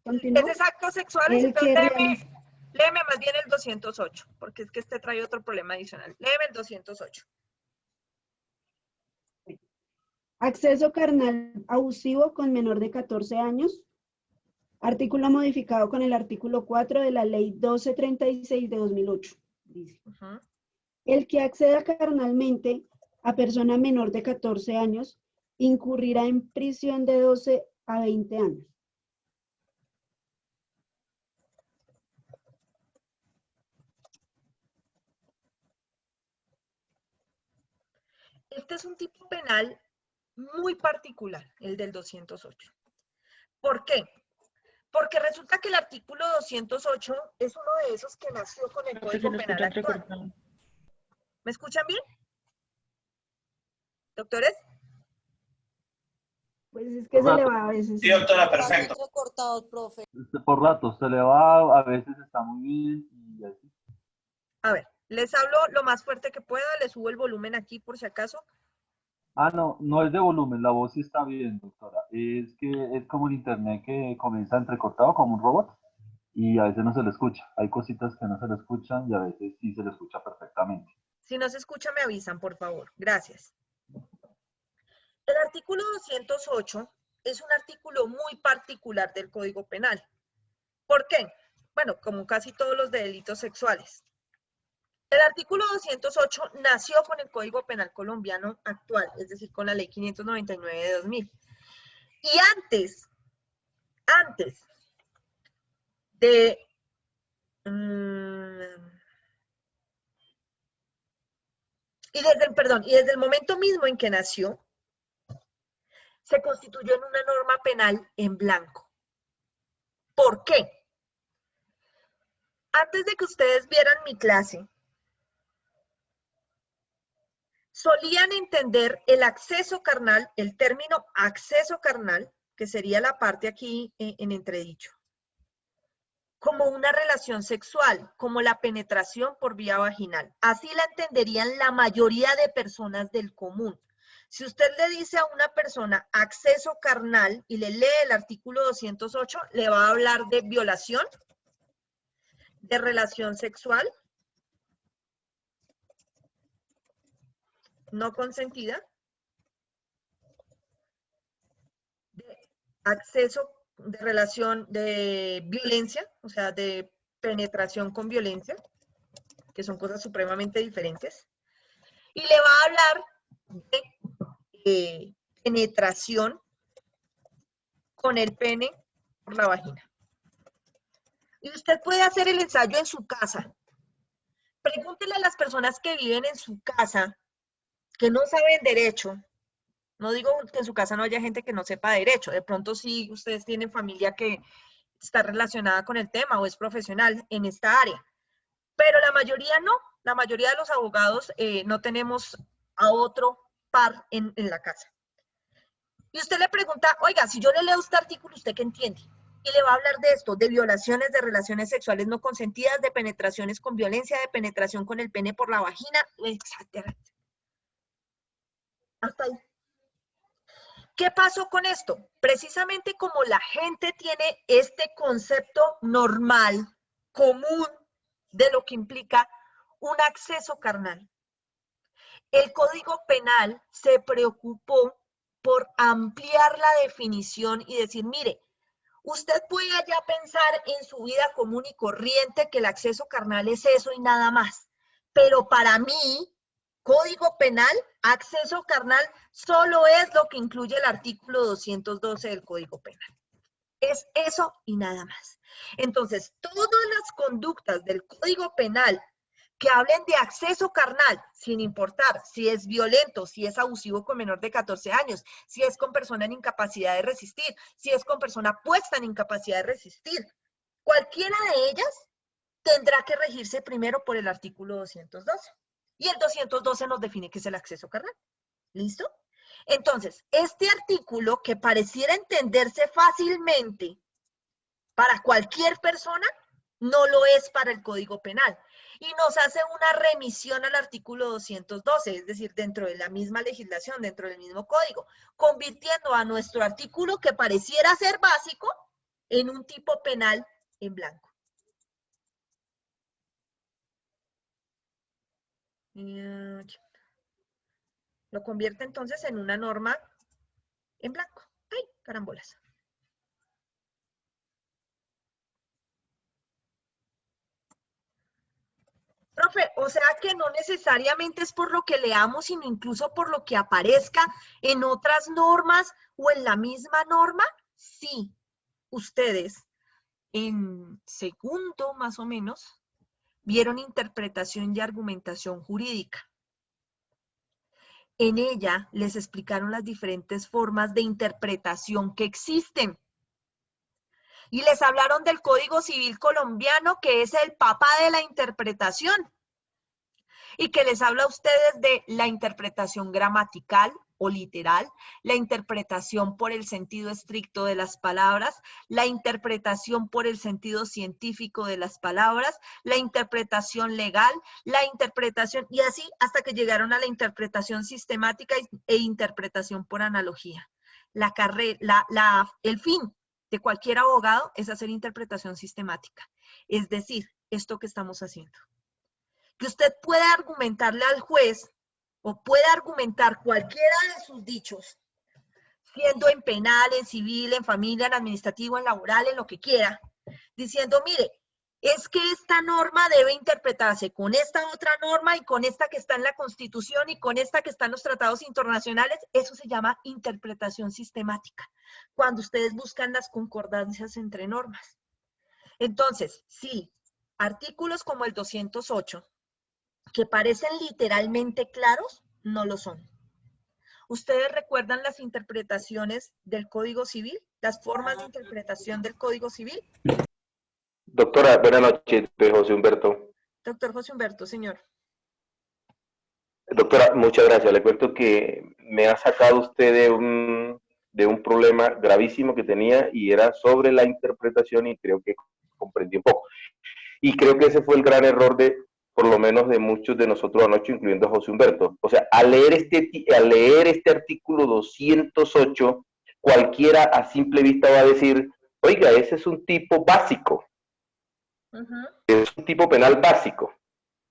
¿Continúo? ¿Ese es actos sexuales? El que Entonces realiza. léeme más bien el 208, porque es que este trae otro problema adicional. Léeme el 208. Acceso carnal abusivo con menor de 14 años. Artículo modificado con el artículo 4 de la Ley 1236 de 2008. Dice. El que acceda carnalmente a persona menor de 14 años incurrirá en prisión de 12 a 20 años. Este es un tipo penal muy particular, el del 208. ¿Por qué? Porque resulta que el artículo 208 es uno de esos que nació con el Código Penal actual. ¿Me escuchan bien? ¿Doctores? Pues es que se le va a veces. Sí, doctora, perfecto. Cortados, profe. Por rato, se le va, a veces está muy bien y así. A ver, les hablo lo más fuerte que pueda, les subo el volumen aquí por si acaso. Ah, no, no es de volumen, la voz sí está bien, doctora. Es que es como el internet que comienza entrecortado como un robot y a veces no se le escucha. Hay cositas que no se le escuchan y a veces sí se le escucha perfectamente. Si no se escucha, me avisan, por favor. Gracias. El artículo 208 es un artículo muy particular del Código Penal. ¿Por qué? Bueno, como casi todos los de delitos sexuales. El artículo 208 nació con el Código Penal colombiano actual, es decir, con la Ley 599 de 2000. Y antes de... y desde el momento mismo en que nació, se constituyó en una norma penal en blanco. ¿Por qué? Antes de que ustedes vieran mi clase, solían entender el acceso carnal, el término acceso carnal, que sería la parte aquí en entredicho, como una relación sexual, como la penetración por vía vaginal. Así la entenderían la mayoría de personas del común. Si usted le dice a una persona acceso carnal y le lee el artículo 208, le va a hablar de violación, de relación sexual no consentida, de acceso, de relación de violencia, o sea, de penetración con violencia, que son cosas supremamente diferentes, y le va a hablar de penetración con el pene por la vagina. Y usted puede hacer el ensayo en su casa. Pregúntele a las personas que viven en su casa, que no saben derecho. No digo que en su casa no haya gente que no sepa derecho. De pronto sí, ustedes tienen familia que está relacionada con el tema o es profesional en esta área. Pero la mayoría no. La mayoría de los abogados no tenemos a otro par en la casa. Y usted le pregunta, oiga, si yo le leo este artículo, ¿usted qué entiende? Y le va a hablar de esto, de violaciones, de relaciones sexuales no consentidas, de penetraciones con violencia, de penetración con el pene por la vagina, etc. Hasta ahí. ¿Qué pasó con esto? Precisamente como la gente tiene este concepto normal, común, de lo que implica un acceso carnal, el Código Penal se preocupó por ampliar la definición y decir, mire, usted puede ya pensar en su vida común y corriente que el acceso carnal es eso y nada más, pero para mí, Código Penal, acceso carnal, solo es lo que incluye el artículo 212 del Código Penal. Es eso y nada más. Entonces, todas las conductas del Código Penal que hablen de acceso carnal, sin importar si es violento, si es abusivo con menor de 14 años, si es con persona en incapacidad de resistir, si es con persona puesta en incapacidad de resistir, cualquiera de ellas tendrá que regirse primero por el artículo 212. Y el 212 nos define qué es el acceso carnal. ¿Listo? Entonces, este artículo que pareciera entenderse fácilmente para cualquier persona, no lo es para el Código Penal. Y nos hace una remisión al artículo 212, es decir, dentro de la misma legislación, dentro del mismo código, convirtiendo a nuestro artículo que pareciera ser básico en un tipo penal en blanco. Lo convierte entonces en una norma en blanco. ¡Ay, carambolas! Profe, o sea que no necesariamente es por lo que leamos, sino incluso por lo que aparezca en otras normas o en la misma norma. Sí, ustedes en segundo más o menos vieron interpretación y argumentación jurídica. En ella les explicaron las diferentes formas de interpretación que existen. Y les hablaron del Código Civil colombiano, que es el papá de la interpretación. Y que les habla a ustedes de la interpretación gramatical o literal, la interpretación por el sentido estricto de las palabras, la interpretación por el sentido científico de las palabras, la interpretación legal, la interpretación, y así hasta que llegaron a la interpretación sistemática e interpretación por analogía. El fin de cualquier abogado es hacer interpretación sistemática, es decir, esto que estamos haciendo. Que usted pueda argumentarle al juez o puede argumentar cualquiera de sus dichos, siendo en penal, en civil, en familia, en administrativo, en laboral, en lo que quiera, diciendo, mire, es que esta norma debe interpretarse con esta otra norma y con esta que está en la Constitución y con esta que está en los tratados internacionales. Eso se llama interpretación sistemática, cuando ustedes buscan las concordancias entre normas. Entonces, sí, artículos como el 208, que parecen literalmente claros, no lo son. ¿Ustedes recuerdan las interpretaciones del Código Civil? ¿Las formas de interpretación del Código Civil? Doctora, buenas noches, José Humberto. Doctor José Humberto, señor. Doctora, muchas gracias. Le cuento que me ha sacado usted de un problema gravísimo que tenía y era sobre la interpretación y creo que comprendí un poco. Y creo que ese fue el gran error por lo menos de muchos de nosotros anoche, incluyendo a José Humberto. O sea, al leer este artículo 208, cualquiera a simple vista va a decir, oiga, ese es un tipo básico, es un tipo penal básico.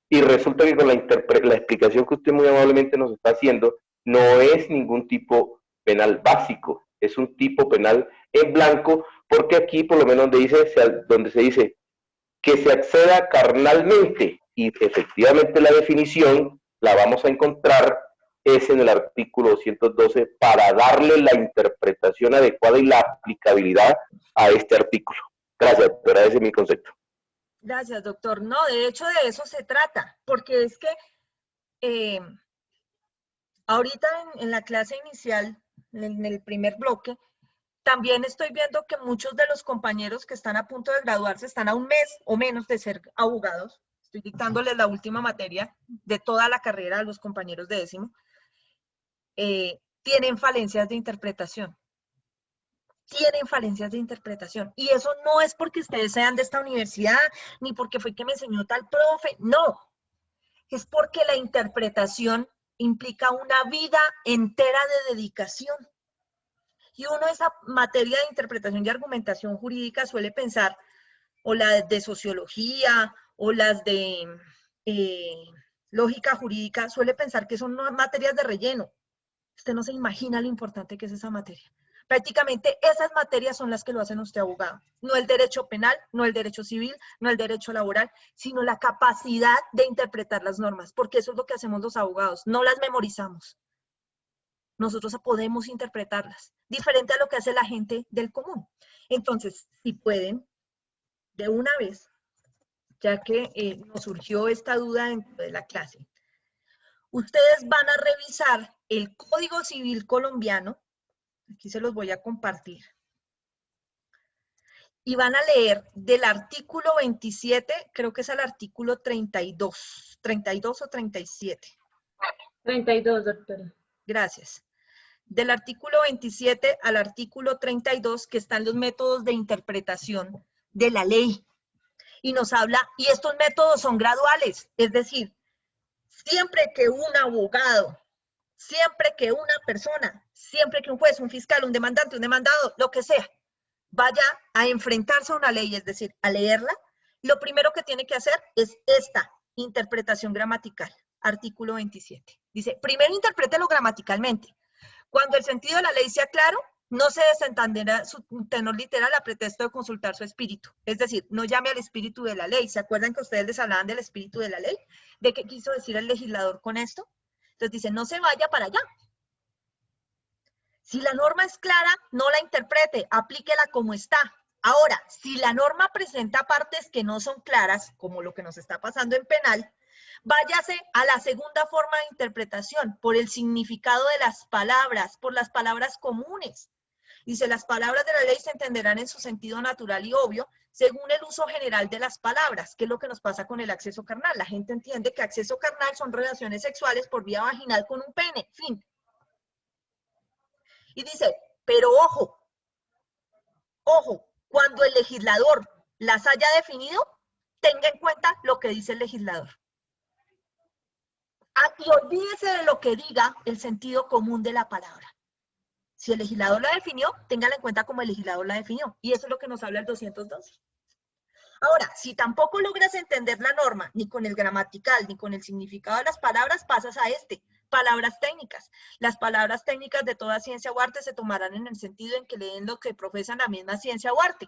Y resulta que con la explicación que usted muy amablemente nos está haciendo, no es ningún tipo penal básico, es un tipo penal en blanco, porque aquí por lo menos donde se dice que se acceda carnalmente, y efectivamente la definición la vamos a encontrar es en el artículo 212 para darle la interpretación adecuada y la aplicabilidad a este artículo. Gracias, doctora, ese es mi concepto. Gracias, doctor. No, de hecho de eso se trata, porque es que ahorita en la clase inicial, en el primer bloque, también estoy viendo que muchos de los compañeros que están a punto de graduarse están a un mes o menos de ser abogados. Estoy dictándoles la última materia de toda la carrera a los compañeros de décimo. Tienen falencias de interpretación. Tienen falencias de interpretación. Y eso no es porque ustedes sean de esta universidad, ni porque fue que me enseñó tal profe. No. Es porque la interpretación implica una vida entera de dedicación. Y uno esa materia de interpretación y argumentación jurídica suele pensar, o las de sociología, o las de lógica jurídica, suele pensar que son materias de relleno. Usted no se imagina lo importante que es esa materia. Prácticamente esas materias son las que lo hacen a usted abogado. No el derecho penal, no el derecho civil, no el derecho laboral, sino la capacidad de interpretar las normas, porque eso es lo que hacemos los abogados, no las memorizamos. Nosotros podemos interpretarlas, diferente a lo que hace la gente del común. Entonces, si pueden, de una vez, ya que nos surgió esta duda dentro de la clase, ustedes van a revisar el Código Civil colombiano, aquí se los voy a compartir, y van a leer del artículo 27, creo que es al artículo 32 o 37. 32, doctora. Gracias. Del artículo 27 al artículo 32, que están los métodos de interpretación de la ley. Y nos habla, y estos métodos son graduales, es decir, siempre que un abogado, siempre que una persona, siempre que un juez, un fiscal, un demandante, un demandado, lo que sea, vaya a enfrentarse a una ley, es decir, a leerla, lo primero que tiene que hacer es esta interpretación gramatical, artículo 27. Dice, primero interprételo gramaticalmente. Cuando el sentido de la ley sea claro, no se desentenderá su tenor literal a pretexto de consultar su espíritu. Es decir, no llame al espíritu de la ley. ¿Se acuerdan que ustedes les hablaban del espíritu de la ley? ¿De qué quiso decir el legislador con esto? Entonces dice, no se vaya para allá. Si la norma es clara, no la interprete, aplíquela como está. Ahora, si la norma presenta partes que no son claras, como lo que nos está pasando en penal, váyase a la segunda forma de interpretación, por el significado de las palabras, por las palabras comunes. Dice, las palabras de la ley se entenderán en su sentido natural y obvio, según el uso general de las palabras, que es lo que nos pasa con el acceso carnal. La gente entiende que acceso carnal son relaciones sexuales por vía vaginal con un pene, fin. Y dice, pero ojo, cuando el legislador las haya definido, tenga en cuenta lo que dice el legislador. Y olvídese de lo que diga el sentido común de la palabra. Si el legislador la definió, téngala en cuenta como el legislador la definió. Y eso es lo que nos habla el 212. Ahora, si tampoco logras entender la norma, ni con el gramatical, ni con el significado de las palabras, pasas a palabras técnicas. Las palabras técnicas de toda ciencia o arte se tomarán en el sentido en que leen lo que profesan la misma ciencia o arte.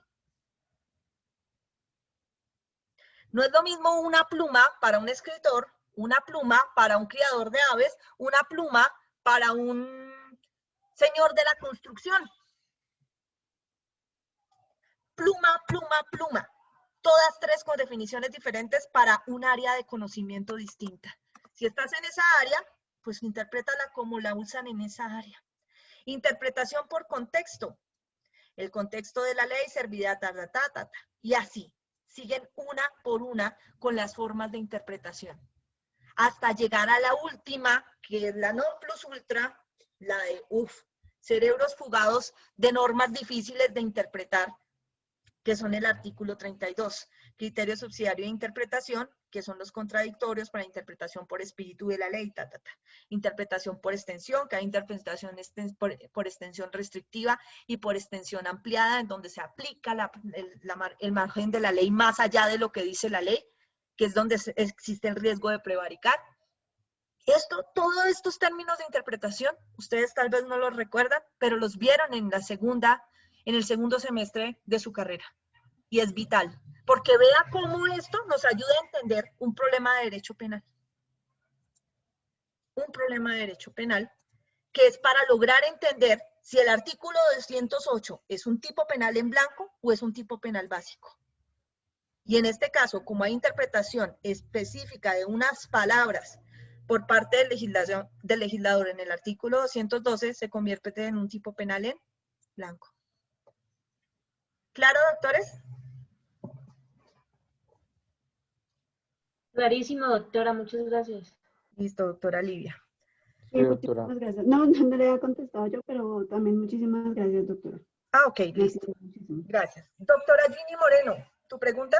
No es lo mismo una pluma para un escritor, una pluma para un criador de aves, una pluma para un señor de la construcción. Pluma, pluma, pluma. Todas tres con definiciones diferentes para un área de conocimiento distinta. Si estás en esa área, pues interprétala como la usan en esa área. Interpretación por contexto. El contexto de la ley servirá y así. Siguen una por una con las formas de interpretación. Hasta llegar a la última, que es la non plus ultra, la de, cerebros fugados de normas difíciles de interpretar, que son el artículo 32, Criterio subsidiario de interpretación, que son los contradictorios para interpretación por espíritu de la ley, Interpretación por extensión, que hay interpretación por extensión restrictiva y por extensión ampliada, en donde se aplica el margen de la ley más allá de lo que dice la ley, que es donde existe el riesgo de prevaricar. Todos estos términos de interpretación, ustedes tal vez no los recuerdan, pero los vieron en el segundo semestre de su carrera. Y es vital, porque vea cómo esto nos ayuda a entender un problema de derecho penal. Un problema de derecho penal que es para lograr entender si el artículo 208 es un tipo penal en blanco o es un tipo penal básico. Y en este caso, como hay interpretación específica de unas palabras por parte del legislador en el artículo 212, se convierte en un tipo penal en blanco. ¿Claro, doctores? Clarísimo, doctora, muchas gracias. Listo, doctora Livia. Sí, doctora. Muchísimas gracias. No le había contestado yo, pero también muchísimas gracias, doctora. Ah, ok, listo. Gracias. Doctora Ginny Moreno, ¿tu pregunta?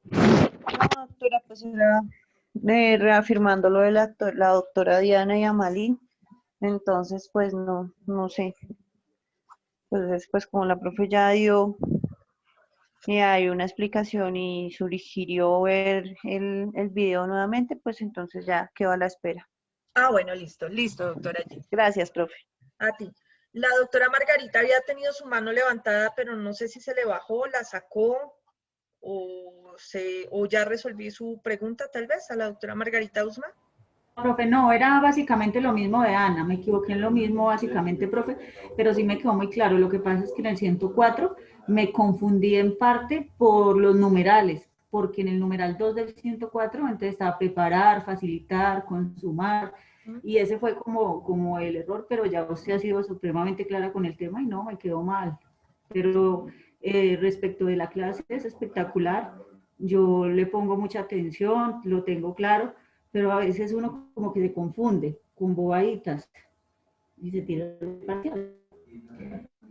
No, doctora, pues era reafirmando lo de la doctora Diana y Amalí. Entonces, pues no sé. Pues después, como la profe ya dio hay una explicación y sugirió ver el video nuevamente, pues entonces ya quedó a la espera. Ah, bueno, listo, doctora Ginny. Gracias, profe. A ti. La doctora Margarita había tenido su mano levantada, pero no sé si se le bajó, la sacó o ya resolví su pregunta, tal vez, a la doctora Margarita Usma. Profe, no, era básicamente lo mismo de Ana, me equivoqué en lo mismo básicamente, profe, pero sí me quedó muy claro. Lo que pasa es que en el 104 me confundí en parte por los numerales, porque en el numeral 2 del 104 entonces estaba preparar, facilitar, consumar, y ese fue como el error, pero ya usted ha sido supremamente clara con el tema y no, me quedó mal. Pero respecto de la clase es espectacular, yo le pongo mucha atención, lo tengo claro, pero a veces uno como que se confunde con bobaditas y se tira el parcial.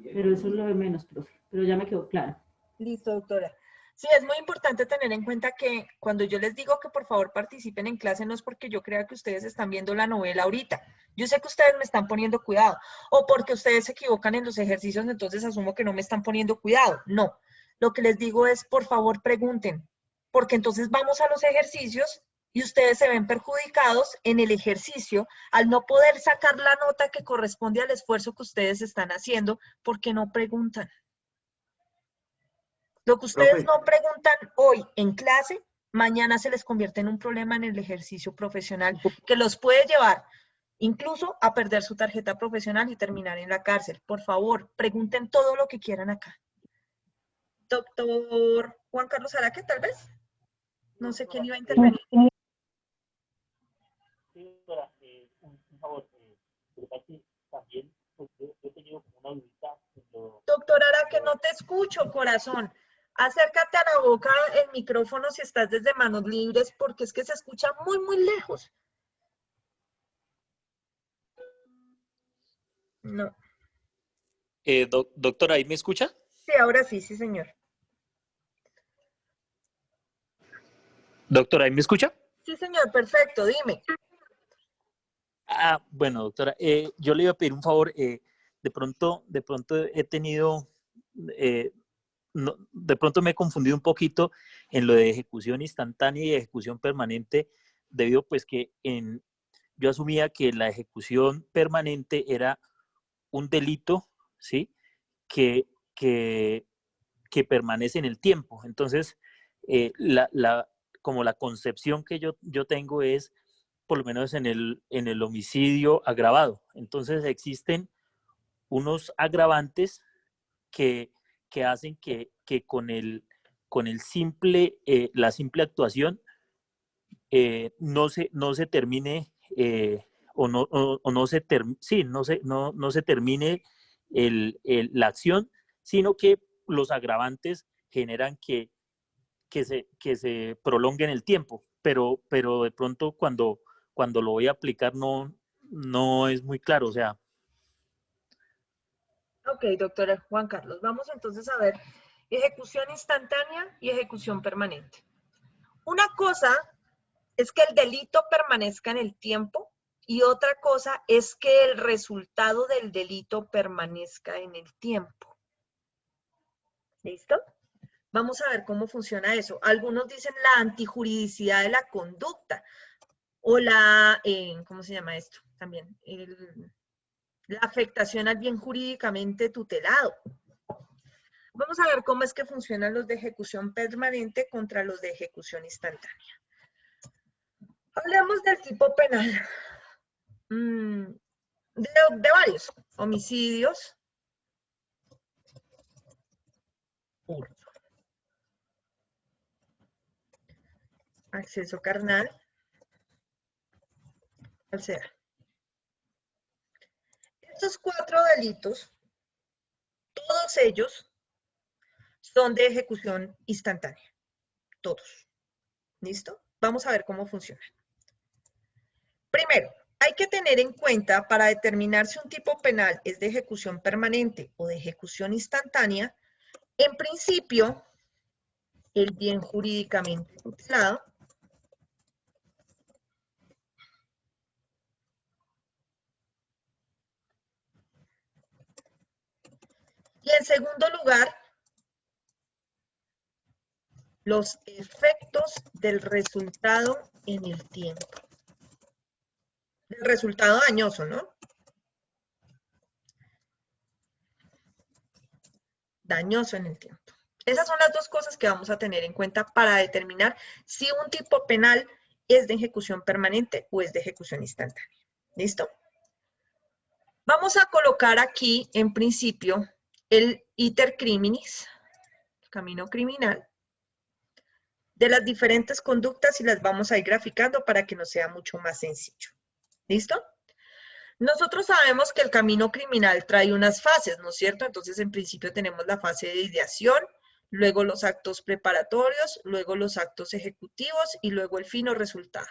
Pero eso es lo de menos, profe, pero ya me quedó claro. Listo, doctora. Sí, es muy importante tener en cuenta que cuando yo les digo que por favor participen en clase, no es porque yo crea que ustedes están viendo la novela ahorita. Yo sé que ustedes me están poniendo cuidado, o porque ustedes se equivocan en los ejercicios, entonces asumo que no me están poniendo cuidado. No, lo que les digo es por favor pregunten, porque entonces vamos a los ejercicios y ustedes se ven perjudicados en el ejercicio al no poder sacar la nota que corresponde al esfuerzo que ustedes están haciendo porque no preguntan. Lo que ustedes no preguntan hoy en clase, mañana se les convierte en un problema en el ejercicio profesional que los puede llevar incluso a perder su tarjeta profesional y terminar en la cárcel. Por favor, pregunten todo lo que quieran acá. Doctor Juan Carlos Araque, tal vez. No sé quién iba a intervenir. Sí, doctora, un favor, también pues, yo he tenido como una dudita. Doctor Araque, no te escucho, corazón. Acércate a la boca el micrófono si estás desde manos libres, porque es que se escucha muy, muy lejos. No. Doctora, ¿ahí me escucha? Sí, ahora sí, sí, señor. Doctora, ¿ahí me escucha? Sí, señor, perfecto, dime. Ah, bueno, doctora, yo le iba a pedir un favor. De pronto he tenido, de pronto me he confundido un poquito en lo de ejecución instantánea y ejecución permanente, debido pues que yo asumía que la ejecución permanente era un delito, ¿sí? Que permanece en el tiempo. Entonces, como la concepción que yo tengo es, por lo menos en el homicidio agravado. Entonces, existen unos agravantes que hacen que con la simple actuación no se termine no se termine la acción, sino que los agravantes generan que se prolongue en el tiempo, pero de pronto cuando lo voy a aplicar no es muy claro, o sea. Ok, doctora Juan Carlos, vamos entonces a ver Ejecución instantánea y ejecución permanente. Una cosa es que el delito permanezca en el tiempo y otra cosa es que el resultado del delito permanezca en el tiempo. ¿Listo? Vamos a ver cómo funciona eso. Algunos dicen la antijuridicidad de la conducta o la, ¿cómo se llama esto? También, la afectación al bien jurídicamente tutelado. Vamos a ver cómo es que funcionan los de ejecución permanente contra los de ejecución instantánea. Hablemos del tipo penal. De varios. Homicidios. Hurto. Acceso carnal. Falsedad. Estos 4 delitos, todos ellos son de ejecución instantánea. Todos. ¿Listo? Vamos a ver cómo funcionan. Primero, hay que tener en cuenta para determinar si un tipo penal es de ejecución permanente o de ejecución instantánea, en principio, el bien jurídicamente tutelado y en segundo lugar, los efectos del resultado en el tiempo. El resultado dañoso, ¿no? Dañoso en el tiempo. Esas son las dos cosas que vamos a tener en cuenta para determinar si un tipo penal es de ejecución permanente o es de ejecución instantánea. ¿Listo? Vamos a colocar aquí, en principio, el iter criminis, el camino criminal, de las diferentes conductas y las vamos a ir graficando para que nos sea mucho más sencillo. ¿Listo? Nosotros sabemos que el camino criminal trae unas fases, ¿no es cierto? Entonces, en principio tenemos la fase de ideación, luego los actos preparatorios, luego los actos ejecutivos y luego el fin o resultado.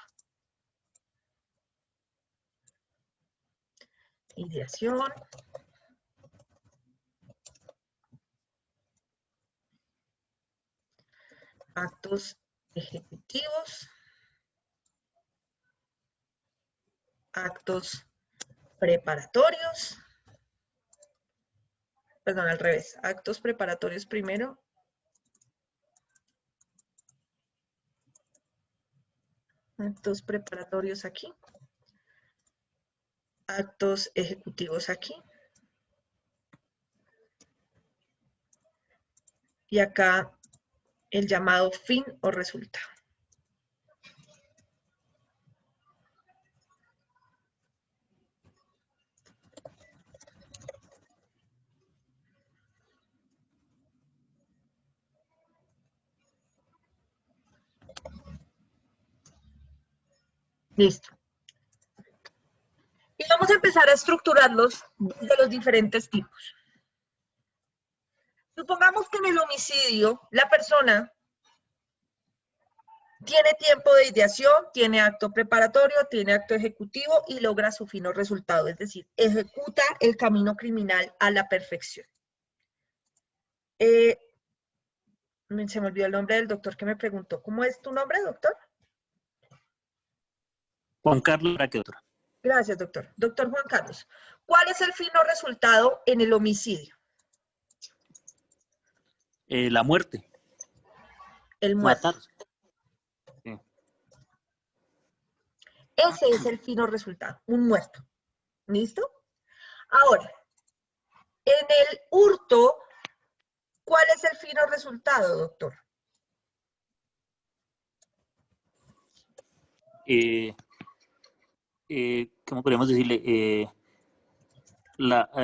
Ideación. Actos ejecutivos. Actos preparatorios. Perdón, al revés. Actos preparatorios primero. Actos preparatorios aquí. Actos ejecutivos aquí. Y acá el llamado fin o resultado. Listo. Y vamos a empezar a estructurarlos de los diferentes tipos. Supongamos que en el homicidio la persona tiene tiempo de ideación, tiene acto preparatorio, tiene acto ejecutivo y logra su fin o resultado, es decir, ejecuta el camino criminal a la perfección. Se me olvidó el nombre del doctor que me preguntó. ¿Cómo es tu nombre, doctor? Juan Carlos Araque, doctora. Gracias, doctor. Doctor Juan Carlos, ¿cuál es el fin o resultado en el homicidio? La muerte. El muerto. Matar. Sí. Ese es el fin o resultado, un muerto. ¿Listo? Ahora, en el hurto, ¿cuál es el fin o resultado, doctor? ¿Cómo podríamos decirle?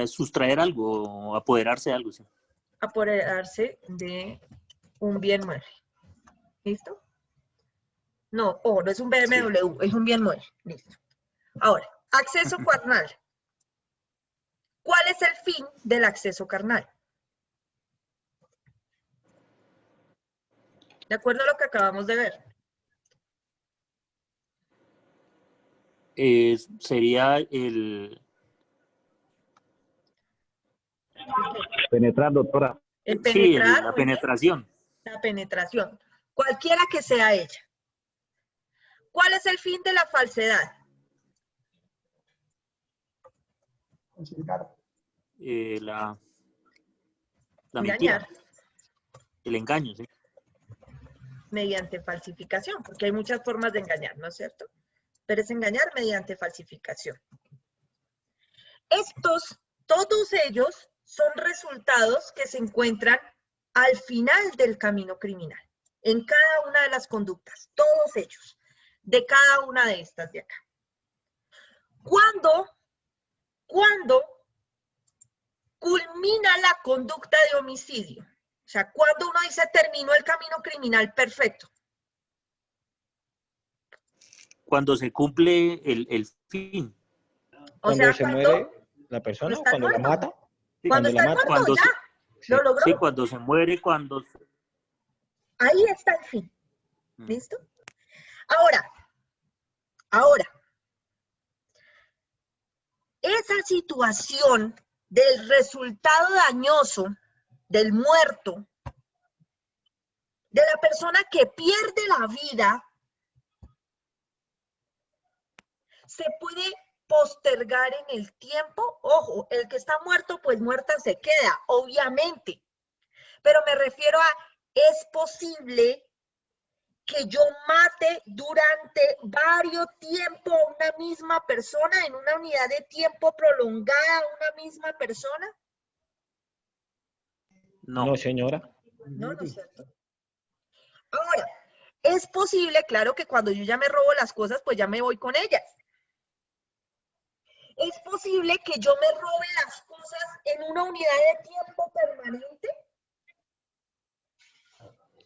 Sustraer algo o apoderarse de algo. ¿Sí? Apoderarse de un bien mueble. ¿Listo? No, no es un BMW, es un bien mueble. Listo. Ahora, acceso carnal. ¿Cuál es el fin del acceso carnal? De acuerdo a lo que acabamos de ver. Sería el... Penetrar, doctora. El Sí, penetrar la o penetración. la penetración, cualquiera que sea ella. ¿Cuál es el fin de la falsedad? La Engañar. mentira, el engaño, ¿sí? Mediante falsificación, porque hay muchas formas de engañar, ¿no es cierto? Pero es engañar mediante falsificación. Todos ellos son resultados que se encuentran al final del camino criminal, en cada una de las conductas, todos ellos, de cada una de estas de acá. ¿Cuándo culmina la conducta de homicidio? O sea, cuando uno dice terminó el camino criminal perfecto. Cuando se cumple el fin. O sea, Cuando se muere la persona, está cuando la muerto. mata. Cuando está la mata. muerto, ya, lo logró. Sí, cuando se muere, cuando... Ahí está el fin. ¿Listo? Ahora, esa situación del resultado dañoso del muerto, de la persona que pierde la vida, se puede postergar en el tiempo. Ojo, el que está muerto, pues muerta se queda, obviamente. Pero me refiero a, es posible que yo mate durante varios tiempos a una misma persona, en una unidad de tiempo prolongada a una misma persona. No, señora. No, no es cierto. Ahora, es posible, claro, que cuando yo ya me robo las cosas, pues ya me voy con ellas. ¿Es posible que yo me robe las cosas en una unidad de tiempo permanente?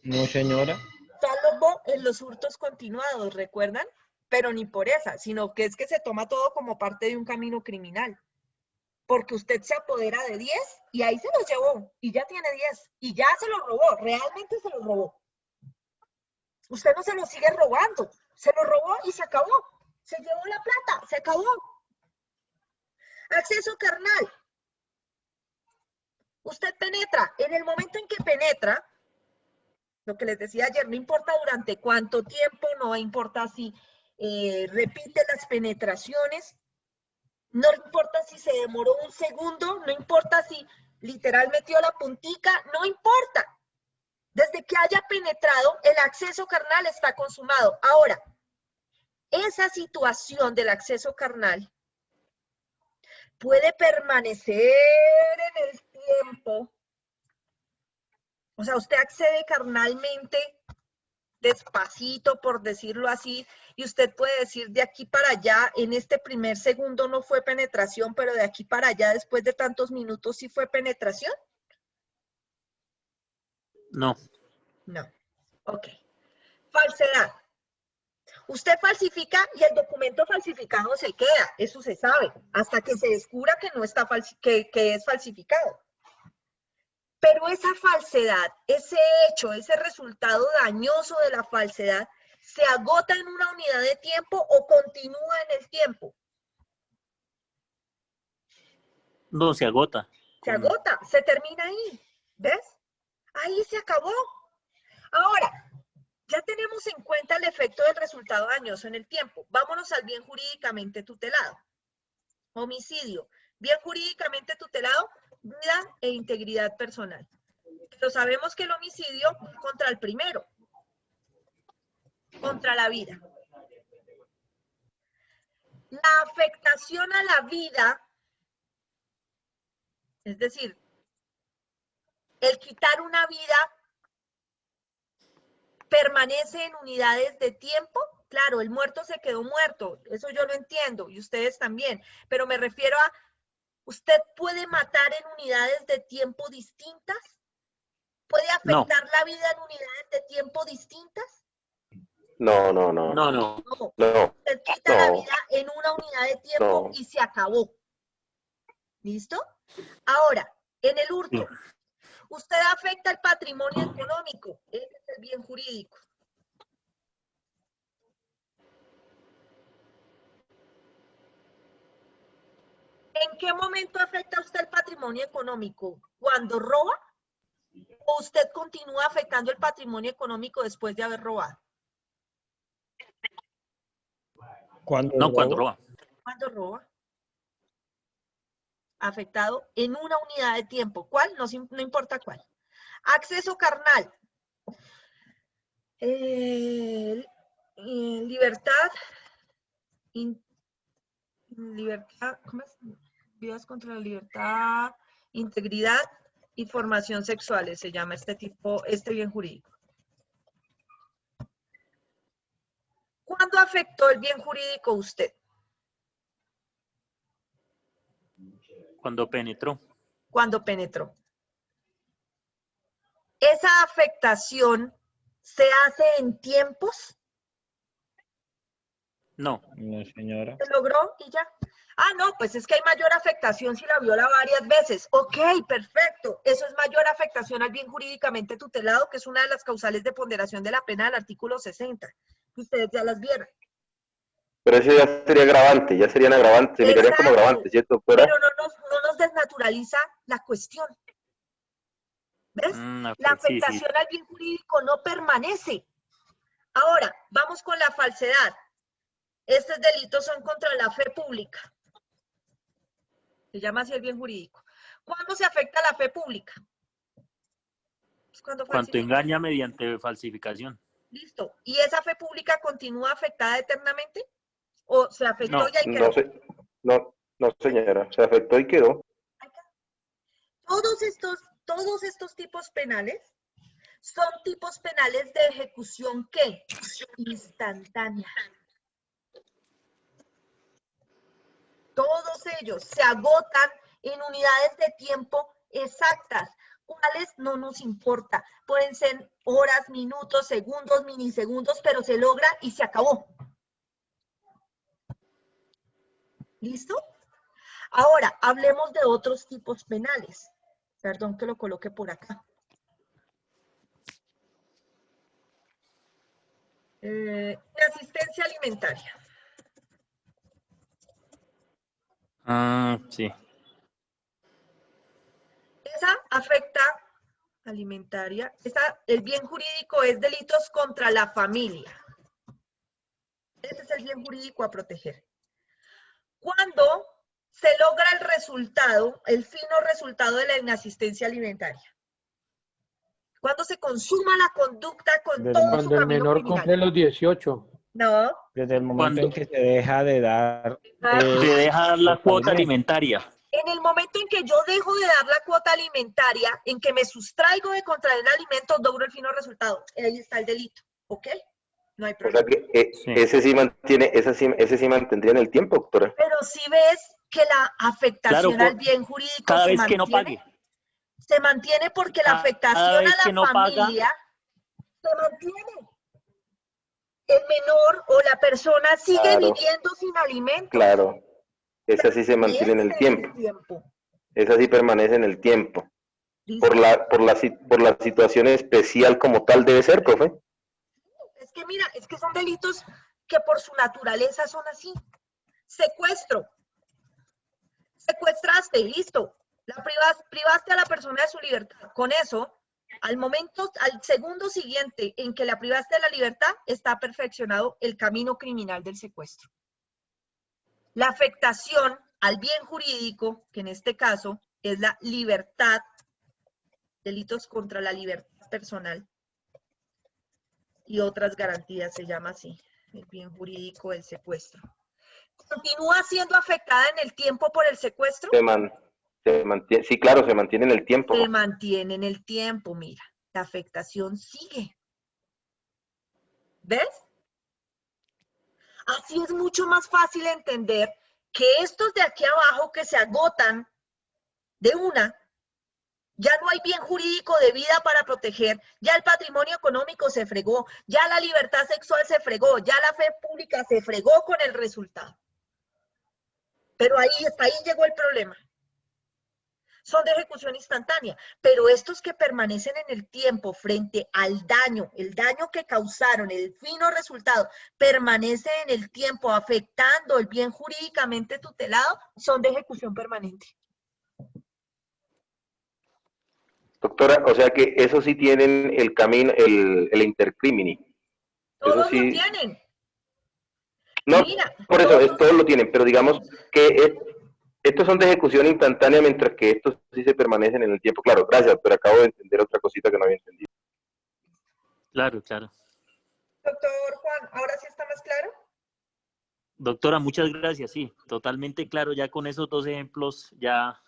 No, señora. Salvo en los hurtos continuados, ¿recuerdan? Pero ni por esa, sino que es que se toma todo como parte de un camino criminal. Porque usted se apodera de 10 y ahí se los llevó, y ya tiene 10, y ya se los robó, realmente se los robó. Usted no se los sigue robando, se los robó y se acabó. Se llevó la plata, se acabó. Acceso carnal. Usted penetra. En el momento en que penetra, lo que les decía ayer, no importa durante cuánto tiempo, no importa si repite las penetraciones, no importa si se demoró un segundo, no importa si literal metió la puntica, no importa. Desde que haya penetrado, el acceso carnal está consumado. Ahora, esa situación del acceso carnal puede permanecer en el tiempo. O sea, usted accede carnalmente, despacito, por decirlo así, y usted puede decir de aquí para allá, en este primer segundo no fue penetración, pero de aquí para allá, después de tantos minutos, ¿sí fue penetración? No. No. Ok. Falsedad. Usted falsifica y el documento falsificado se queda, eso se sabe, hasta que se descubra que no está que es falsificado. Pero esa falsedad, ese hecho, ese resultado dañoso de la falsedad, ¿se agota en una unidad de tiempo o continúa en el tiempo? No, se agota. Se agota, se termina ahí, ¿ves? Ahí se acabó. Ahora, ya tenemos en cuenta el efecto del resultado dañoso en el tiempo. Vámonos al bien jurídicamente tutelado. Homicidio, bien jurídicamente tutelado, vida e integridad personal. Pero sabemos que el homicidio es contra el primero, contra la vida. La afectación a la vida, es decir, el quitar una vida, permanece en unidades de tiempo. Claro, el muerto se quedó muerto, eso yo lo entiendo, y ustedes también, pero me refiero a, ¿usted puede matar en unidades de tiempo distintas? ¿Puede afectar la vida en unidades de tiempo distintas? No. Usted quita la vida en una unidad de tiempo y se acabó. ¿Listo? Ahora, en el hurto, usted afecta el patrimonio económico, ese es el bien jurídico. ¿En qué momento afecta usted el patrimonio económico? ¿Cuando roba? ¿O usted continúa afectando el patrimonio económico después de haber robado? Cuando No, cuando robo, roba. ¿Cuándo roba? Afectado en una unidad de tiempo. ¿Cuál? No importa cuál. Acceso carnal. Libertad. Libertad. ¿Cómo es? Vidas contra la libertad, integridad y formación sexuales. Se llama este bien jurídico. ¿Cuándo afectó el bien jurídico usted? Cuando penetró. Cuando penetró. ¿Esa afectación se hace en tiempos? No. no señora. ¿Se logró y ya? Ah, no, pues es que hay mayor afectación si la viola varias veces. Ok, perfecto. Eso es mayor afectación al bien jurídicamente tutelado, que es una de las causales de ponderación de la pena del artículo 60. Ustedes ya las vieron. Pero eso ya sería agravante, ya serían agravantes, se mirarían como agravantes, ¿cierto? Pero no nos desnaturaliza la cuestión. ¿Ves? La Sí, sí. afectación al bien jurídico no permanece. Ahora, vamos con la falsedad. Estos delitos son contra la fe pública. Se llama así el bien jurídico. ¿Cuándo se afecta la fe pública? Pues cuando engaña mediante falsificación. Listo. ¿Y esa fe pública continúa afectada eternamente? ¿O se afectó y ahí quedó? No, señora, se afectó y quedó. Todos estos tipos penales son tipos penales de ejecución ¿qué? Instantánea. Todos ellos se agotan en unidades de tiempo exactas. ¿Cuáles? No nos importa. Pueden ser horas, minutos, segundos, milisegundos, pero se logra y se acabó. ¿Listo? Ahora, hablemos de otros tipos penales. Perdón que lo coloque por acá. Asistencia alimentaria. Sí. Esa afecta alimentaria. El bien jurídico es delitos contra la familia. Ese es el bien jurídico a proteger. Cuando se logra el resultado, el fino resultado de la inasistencia alimentaria. Cuando se consuma la conducta con todo su Cuando el camino menor criminal. cumple los 18. No. Desde el momento en que se deja de dar... Te deja la cuota alimentaria. En el momento en que yo dejo de dar la cuota alimentaria, en que me sustraigo de contraer el alimento, logro el fino resultado. Ahí está el delito. ¿Ok? No hay O problema. sea que ese sí mantendría en el tiempo, doctora. Pero si ves que la afectación Claro, al bien jurídico cada se vez mantiene, que no pague. se mantiene porque la Cada afectación vez a que la no paga. familia se mantiene. El menor o la persona sigue Claro. viviendo sin alimentos. Claro, esa sí se mantiene en el tiempo. Esa sí permanece en el tiempo. Por la situación especial como tal debe ser, profe. Es que mira, es que son delitos que por su naturaleza son así. Secuestro. Secuestraste, listo. Privaste a la persona de su libertad. Con eso, al segundo siguiente en que la privaste de la libertad, está perfeccionado el camino criminal del secuestro. La afectación al bien jurídico, que en este caso es la libertad, delitos contra la libertad personal y otras garantías, se llama así, el bien jurídico del secuestro. ¿Continúa siendo afectada en el tiempo por el secuestro? Se mantiene, sí, claro, se mantiene en el tiempo. Se mantiene en el tiempo, mira. La afectación sigue. ¿Ves? Así es mucho más fácil entender que estos de aquí abajo que se agotan de una, ya no hay bien jurídico de vida para proteger, ya el patrimonio económico se fregó, ya la libertad sexual se fregó, ya la fe pública se fregó con el resultado. Pero ahí llegó el problema. Son de ejecución instantánea, pero estos que permanecen en el tiempo frente al daño, el daño que causaron, el fino resultado, permanece en el tiempo afectando el bien jurídicamente tutelado, son de ejecución permanente. Doctora, o sea que eso sí tienen el camino, el intercrimini. Eso Todos sí. lo tienen. No, Mira, por eso, todos lo tienen, pero digamos que estos son de ejecución instantánea, mientras que estos sí se permanecen en el tiempo. Claro, gracias, pero acabo de entender otra cosita que no había entendido. Claro, claro. doctor Juan, ¿ahora sí está más claro? Doctora, muchas gracias. Sí, totalmente claro. Ya con esos dos ejemplos, ya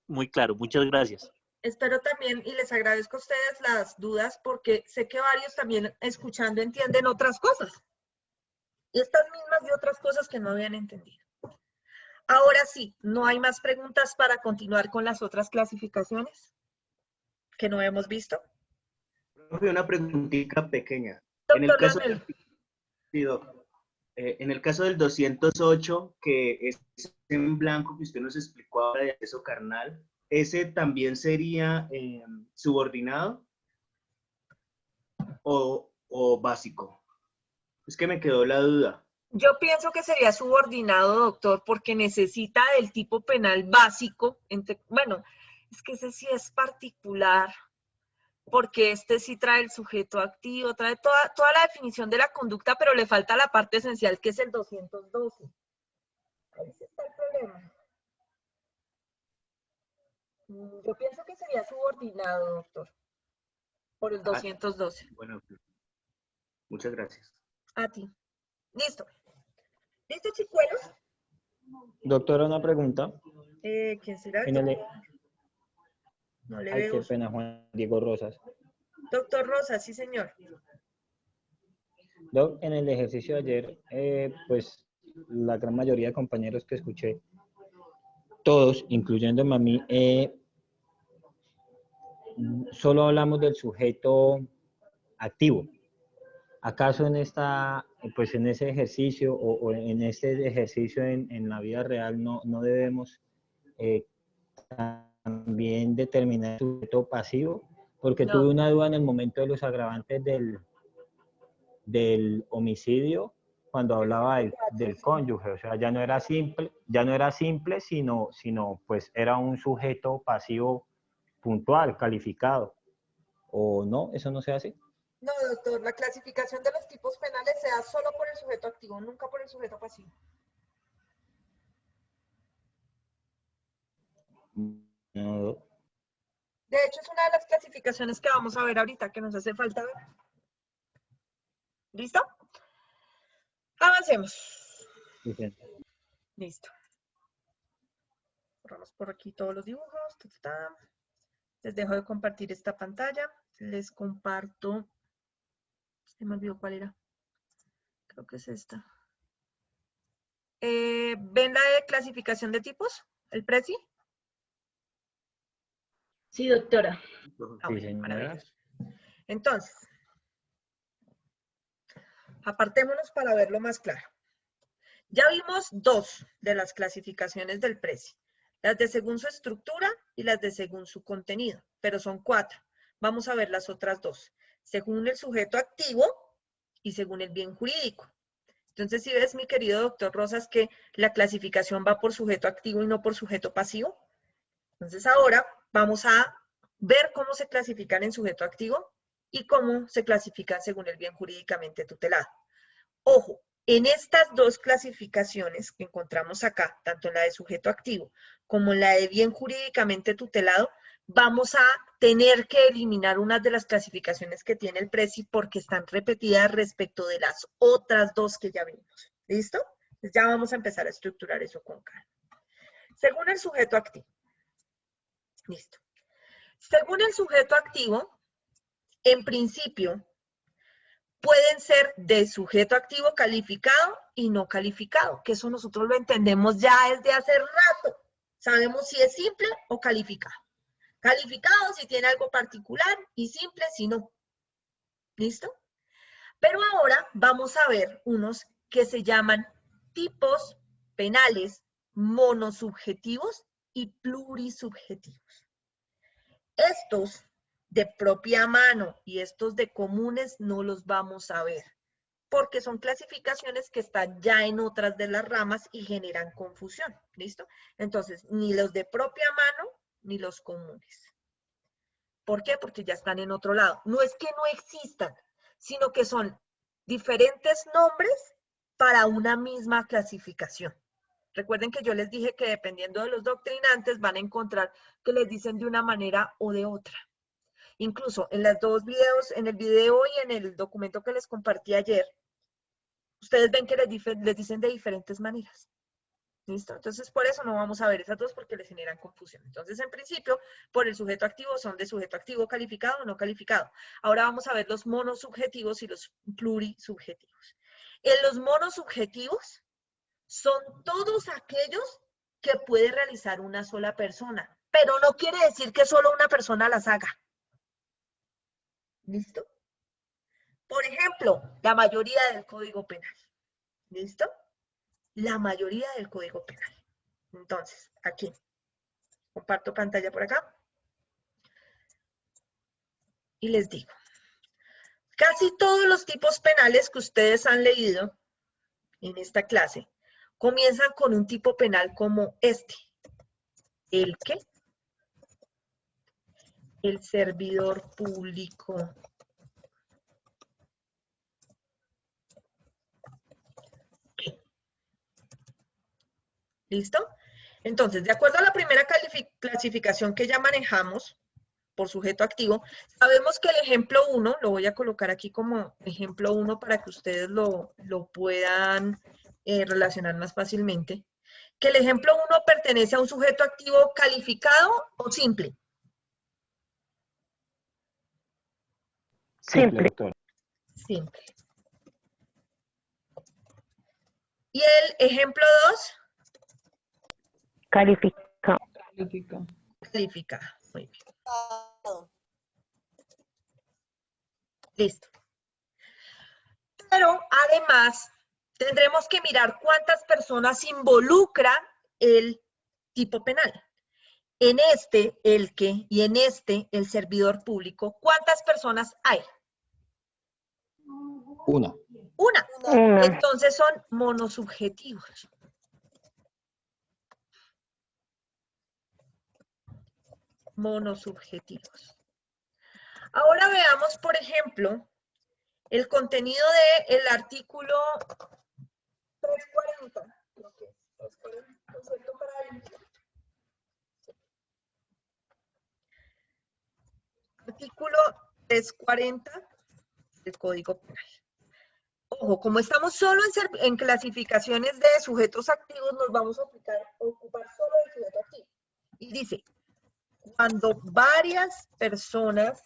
muy claro. Muchas gracias. Espero también, y les agradezco a ustedes las dudas, porque sé que varios también escuchando entienden otras cosas. Estas mismas y otras cosas que no habían entendido. Ahora sí, ¿no hay más preguntas para continuar con las otras clasificaciones que no hemos visto? Una preguntita pequeña. Doctor Lamel. En el caso del 208, que es en blanco, que usted nos explicó ahora de acceso carnal, ¿ese también sería subordinado o básico? Es que me quedó la duda. Yo pienso que sería subordinado, doctor, porque necesita del tipo penal básico. Bueno, es que ese sí es particular, porque este sí trae el sujeto activo, trae toda la definición de la conducta, pero le falta la parte esencial, que es el 212. Ahí sí está el problema. Yo pienso que sería subordinado, doctor, por el 212. Bueno, muchas gracias. A ti. Listo. ¿Listo, chicuelos? Doctora, una pregunta. ¿Quién será? No le Ay, veo. qué pena, Juan Diego Rosas. Doctor Rosa, sí, señor. Doc, en el ejercicio de ayer, pues la gran mayoría de compañeros que escuché, todos, incluyéndome a mí, solo hablamos del sujeto activo. ¿Acaso en pues en ese ejercicio o en este ejercicio en la vida real no debemos también determinar el sujeto pasivo? Porque tuve una duda en el momento de los agravantes del homicidio, cuando hablaba del cónyuge, o sea, ya no era simple, sino pues era un sujeto pasivo puntual, calificado. ¿O no? ¿Eso no se hace? No, doctor, la clasificación de los tipos penales se da solo por el sujeto activo, nunca por el sujeto pasivo. No. De hecho, es una de las clasificaciones que vamos a ver ahorita, que nos hace falta ver. ¿Listo? Avancemos. Sí. Listo. Borramos por aquí todos los dibujos. Les dejo de compartir esta pantalla. Les comparto. Se me olvidó cuál era. Creo que es esta. ¿Ven la de clasificación de tipos? ¿El PRESI? Sí, doctora. Bueno, maravilloso. Entonces, apartémonos para verlo más claro. Ya vimos dos de las clasificaciones del PRESI. Las de según su estructura y las de según su contenido, pero son 4. Vamos a ver las otras dos. Según el sujeto activo y según el bien jurídico. Entonces, si ves, mi querido doctor Rosas, que la clasificación va por sujeto activo y no por sujeto pasivo. Entonces, ahora vamos a ver cómo se clasifican en sujeto activo y cómo se clasifican según el bien jurídicamente tutelado. Ojo, en estas dos clasificaciones que encontramos acá, tanto en la de sujeto activo como en la de bien jurídicamente tutelado, vamos a tener que eliminar una de las clasificaciones que tiene el PRESI porque están repetidas respecto de las otras dos que ya vimos. ¿Listo? Entonces ya vamos a empezar a estructurar eso con calma. Según el sujeto activo. Listo. Según el sujeto activo, en principio, pueden ser de sujeto activo calificado y no calificado, que eso nosotros lo entendemos ya desde hace rato. Sabemos si es simple o calificado. Calificado si tiene algo particular y simple si no. ¿Listo? Pero ahora vamos a ver unos que se llaman tipos penales monosubjetivos y plurisubjetivos. Estos de propia mano y estos de comunes no los vamos a ver, porque son clasificaciones que están ya en otras de las ramas y generan confusión, ¿listo? Entonces, ni los de propia mano, ni los comunes. ¿Por qué? Porque ya están en otro lado. No es que no existan, sino que son diferentes nombres para una misma clasificación. Recuerden que yo les dije que dependiendo de los doctrinantes van a encontrar que les dicen de una manera o de otra. Incluso en los dos videos, en el video y en el documento que les compartí ayer, ustedes ven que les dicen de diferentes maneras. ¿Listo? Entonces, por eso no vamos a ver esas dos porque les generan confusión. Entonces, en principio, por el sujeto activo son de sujeto activo calificado o no calificado. Ahora vamos a ver los monosubjetivos y los plurisubjetivos. En los monosubjetivos son todos aquellos que puede realizar una sola persona, pero no quiere decir que solo una persona las haga. ¿Listo? Por ejemplo, la mayoría del Código Penal. ¿Listo? La mayoría del Código Penal. Entonces, aquí, comparto pantalla por acá. Y les digo, casi todos los tipos penales que ustedes han leído en esta clase comienzan con un tipo penal como este. ¿El qué? El servidor público. ¿Listo? Entonces, de acuerdo a la primera clasificación que ya manejamos por sujeto activo, sabemos que el ejemplo 1, lo voy a colocar aquí como ejemplo 1 para que ustedes lo puedan relacionar más fácilmente, que el ejemplo 1 pertenece a un sujeto activo calificado o simple. Simple, doctor. Simple. Y el ejemplo 2, Calificado. calificado. Muy bien. Listo. Pero además tendremos que mirar cuántas personas involucra el tipo penal. En este, el que, y en este, el servidor público, ¿cuántas personas hay? Una. Una. Una. Entonces son monosubjetivos. Monosubjetivos. Ahora veamos, por ejemplo, el contenido del artículo 340. Creo que es 340, ¿cierto? Artículo 340 del Código Penal. Ojo, como estamos solo en clasificaciones de sujetos activos, nos vamos a ocupar solo del sujeto activo. Y dice, cuando varias personas,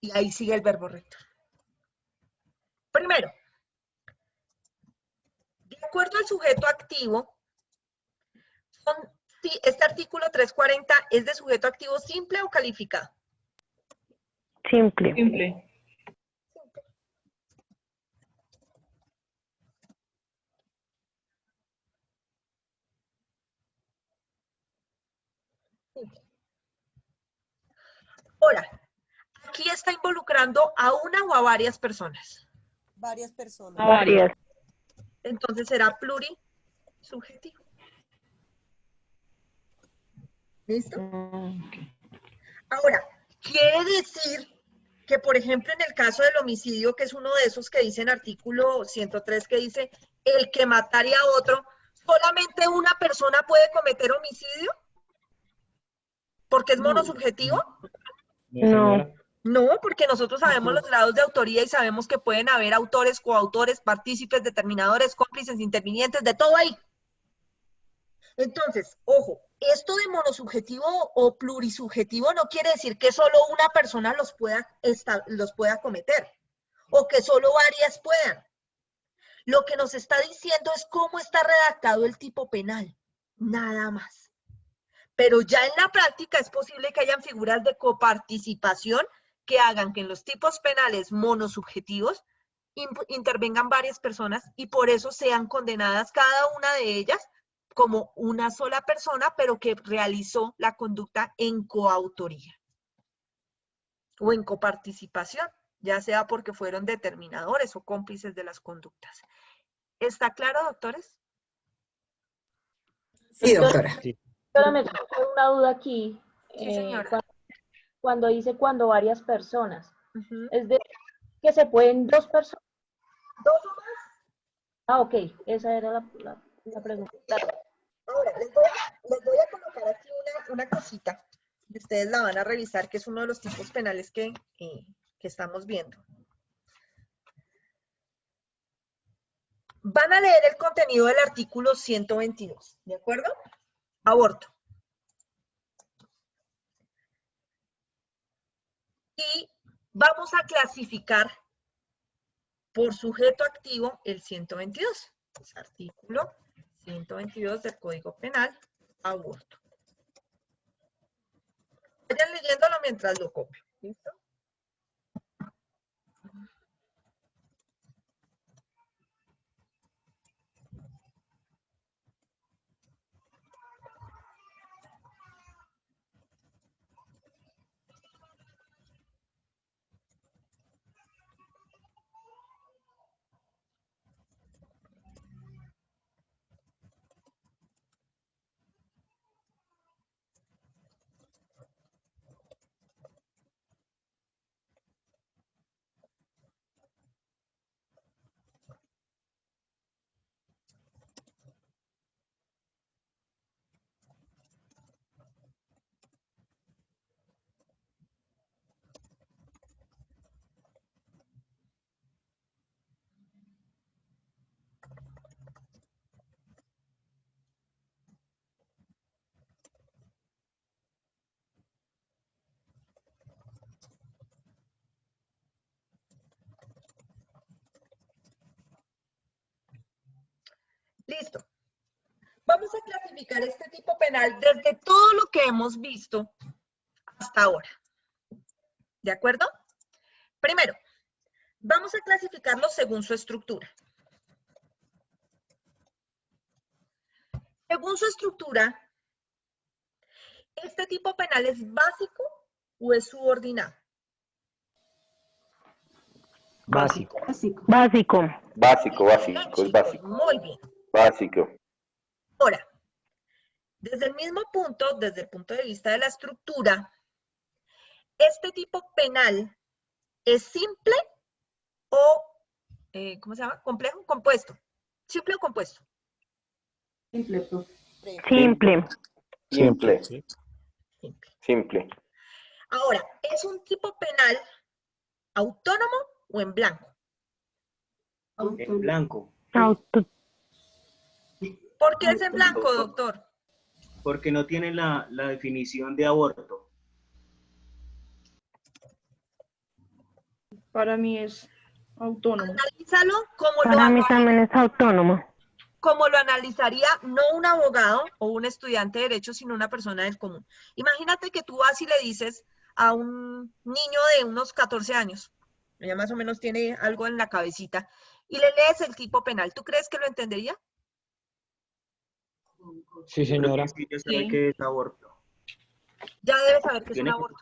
y ahí sigue el verbo rector. Primero, de acuerdo al sujeto activo, este artículo 340 es de sujeto activo simple o calificado. Simple. Simple. Ahora, aquí está involucrando a una o a varias personas. Varias personas. Varias. Entonces será plurisubjetivo. ¿Listo? Ahora, quiere decir que, por ejemplo, en el caso del homicidio, que es uno de esos que dice en artículo 103, que dice, el que mataría a otro, ¿solamente una persona puede cometer homicidio? ¿Porque es monosubjetivo? No. No, porque nosotros sabemos los grados de autoría y sabemos que pueden haber autores, coautores, partícipes, determinadores, cómplices, intervinientes, de todo ahí. Entonces, ojo, esto de monosubjetivo o plurisubjetivo no quiere decir que solo una persona los pueda cometer o que solo varias puedan. Lo que nos está diciendo es cómo está redactado el tipo penal, nada más. Pero ya en la práctica es posible que hayan figuras de coparticipación que hagan que en los tipos penales monosubjetivos intervengan varias personas y por eso sean condenadas cada una de ellas como una sola persona, pero que realizó la conducta en coautoría o en coparticipación, ya sea porque fueron determinadores o cómplices de las conductas. ¿Está claro, doctores? Sí, doctora. Sí. Pero me surge una duda aquí. Sí, señora. Cuando dice cuando varias personas. Es de que se pueden dos personas. ¿Dos o más? Ah, ok. Esa era la pregunta. Ahora, les voy a colocar aquí una cosita y ustedes la van a revisar, que es uno de los tipos penales que estamos viendo. Van a leer el contenido del artículo 122, ¿de acuerdo? Aborto. Y vamos a clasificar por sujeto activo el 122. Es artículo 122 del Código Penal, aborto. Vayan leyéndolo mientras lo copio. ¿Listo? Listo. Vamos a clasificar este tipo penal desde todo lo que hemos visto hasta ahora. ¿De acuerdo? Primero, vamos a clasificarlo según su estructura. Según su estructura, ¿este tipo penal es básico o es subordinado? Básico. Básico. Básico, es básico. Muy bien. Básico. Ahora, desde el mismo punto, desde el punto de vista de la estructura, ¿este tipo penal es simple o, ¿cómo se llama? ¿Complejo? Compuesto. ¿Simple o compuesto? Simple, profe. Simple. Simple. Simple. Ahora, ¿es un tipo penal autónomo o en blanco? En blanco. ¿Por qué es en blanco, doctor? Porque no tiene la definición de aborto. Para mí es autónomo. Analízalo Para mí también es autónomo. como lo analizaría no un abogado o un estudiante de derecho, sino una persona del común. Imagínate que tú vas y le dices a un niño de unos 14 años, ya más o menos tiene algo en la cabecita, y le lees el tipo penal. ¿Tú crees que lo entendería? Sí, señora. Sí, ya sabe que es aborto. Ya debe saber que es un Tiene- aborto.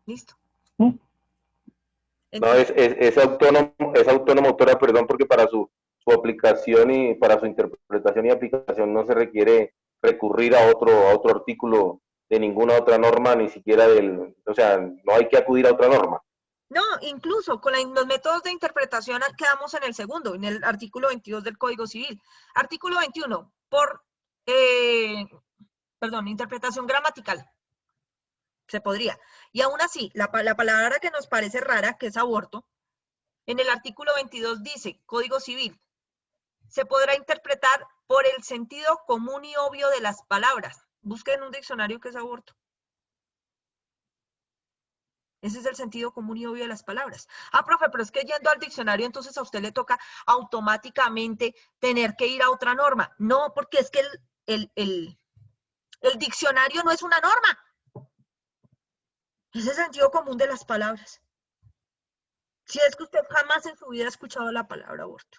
¿Listo? No, es autónomo, doctora, perdón, porque para su aplicación y para su interpretación y aplicación no se requiere recurrir a otro artículo de ninguna otra norma, ni siquiera o sea, no hay que acudir a otra norma. No, incluso con los métodos de interpretación quedamos en el segundo, en el artículo 22 del Código Civil. Artículo 21, interpretación gramatical. Se podría. Y aún así, la palabra que nos parece rara, que es aborto, en el artículo 22 dice, Código Civil, se podrá interpretar por el sentido común y obvio de las palabras. Busquen en un diccionario qué es aborto. Ese es el sentido común y obvio de las palabras. Ah, profe, pero es que yendo al diccionario, entonces a usted le toca automáticamente tener que ir a otra norma. No, porque es que el diccionario no es una norma. Es el sentido común de las palabras. Si es que usted jamás en su vida ha escuchado la palabra aborto.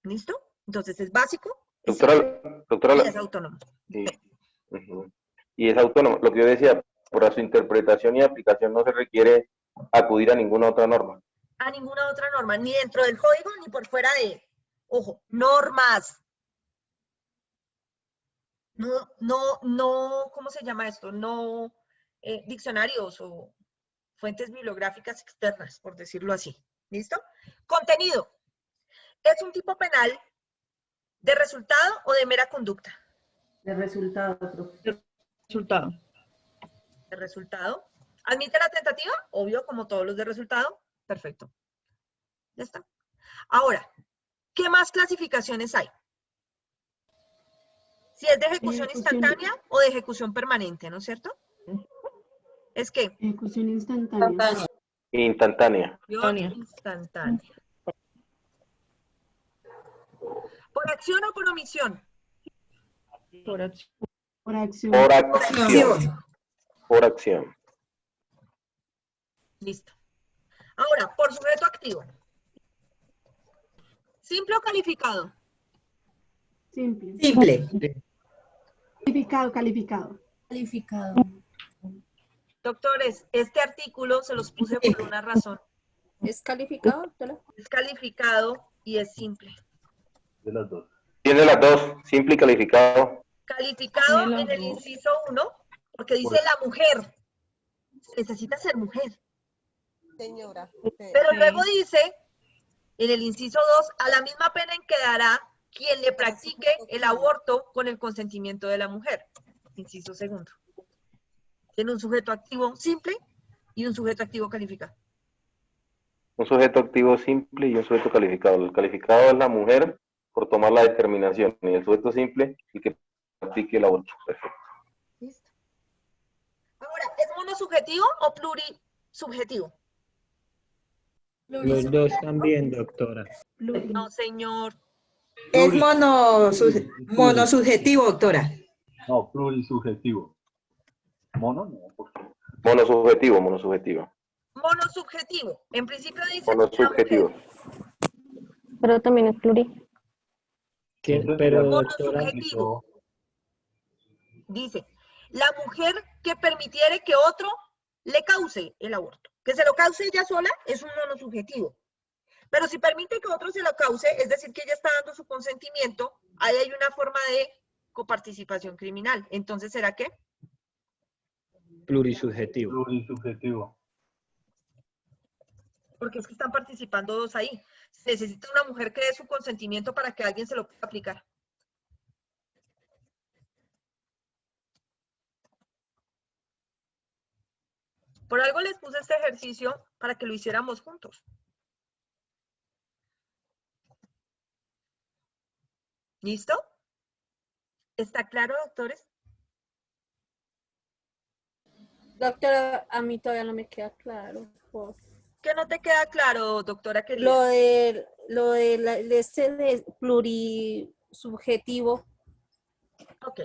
¿Listo? Entonces es básico. Doctora, y es autónomo. Sí. Y es autónomo. Lo que yo decía, por su interpretación y aplicación no se requiere acudir a ninguna otra norma. A ninguna otra norma, ni dentro del código ni por fuera de él. Ojo, normas. no, ¿cómo se llama esto? No diccionarios o fuentes bibliográficas externas, por decirlo así. ¿Listo? Contenido. ¿Es un tipo penal de resultado o de mera conducta? De resultado, profe. Resultado. De resultado. ¿Admite la tentativa? Obvio, como todos los de resultado. Perfecto. Ya está. Ahora, ¿qué más clasificaciones hay? Si es de ejecución instantánea o de ejecución permanente, ¿no es cierto? ¿Es qué? Ejecución instantánea. Instantánea. Instantánea. ¿Por acción o por omisión? Por acción. Por acción. Por acción. Por acción. Listo. Ahora, por sujeto activo. ¿Simple o calificado? Simple. Simple. Calificado. Doctores, este artículo se los puse por una razón. ¿Es calificado, doctora? Es calificado y es simple. De las dos. Tiene las dos, simple y calificado. Calificado en el inciso 1, porque dice la mujer. Necesita ser mujer. Señora. Pero luego dice, en el inciso 2, a la misma pena en quedará quien le practique el aborto con el consentimiento de la mujer. Inciso 2. Tiene un sujeto activo simple y un sujeto activo calificado. Un sujeto activo simple y un sujeto calificado. El calificado es la mujer por tomar la determinación y el sujeto simple el que practique el aborto. Perfecto. Listo. Ahora, ¿es monosubjetivo o plurisubjetivo? Los dos también, doctora. No, señor. Es monosubjetivo, doctora. No, plurisubjetivo. Mono, no, ¿por qué? Monosubjetivo, monosubjetivo. Monosubjetivo. En principio dice Monosubjetivo. Pero también es pluri. Pero, doctora, monosubjetivo. Dice, la mujer que permitiere que otro le cause el aborto. Que se lo cause ella sola es un monosubjetivo. Pero si permite que otro se lo cause, es decir, que ella está dando su consentimiento, ahí hay una forma de coparticipación criminal. Entonces, ¿será qué? plurisubjetivo. Plurisubjetivo. Porque es que están participando dos ahí. Se necesita una mujer que dé su consentimiento para que alguien se lo pueda aplicar. Por algo les puse este ejercicio para que lo hiciéramos juntos. ¿Listo? ¿Está claro, doctores? Doctora, a mí todavía no me queda claro. ¿Qué no te queda claro, doctora querida? Lo de este de plurisubjetivo. Ok.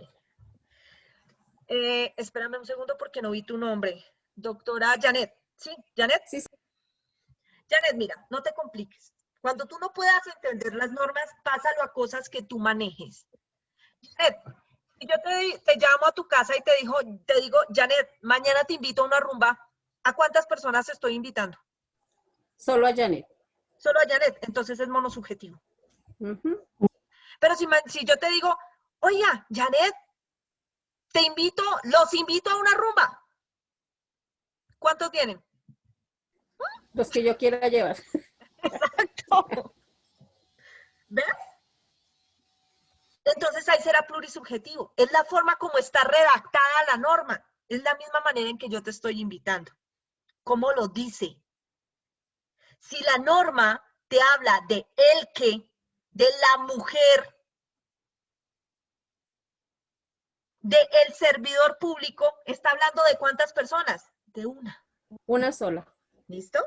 Espérame un segundo porque no vi tu nombre. Doctora Janet. ¿Sí? ¿Janet? Sí. Janet, mira, no te compliques. Cuando tú no puedas entender las normas, pásalo a cosas que tú manejes. Janet, si yo te llamo a tu casa y te digo, Janet, mañana te invito a una rumba, ¿a cuántas personas estoy invitando? Solo a Janet. Solo a Janet, entonces es monosubjetivo. Pero si yo te digo, oye, Janet, los invito a una rumba. ¿Cuántos vienen? Los que yo quiera llevar. Exacto. ¿Ves? Entonces ahí será plurisubjetivo. Es la forma como está redactada la norma. Es la misma manera en que yo te estoy invitando. ¿Cómo lo dice? Si la norma te habla de el que, de la mujer, de el servidor público, está hablando de ¿cuántas personas? De una. Una sola. ¿Listo?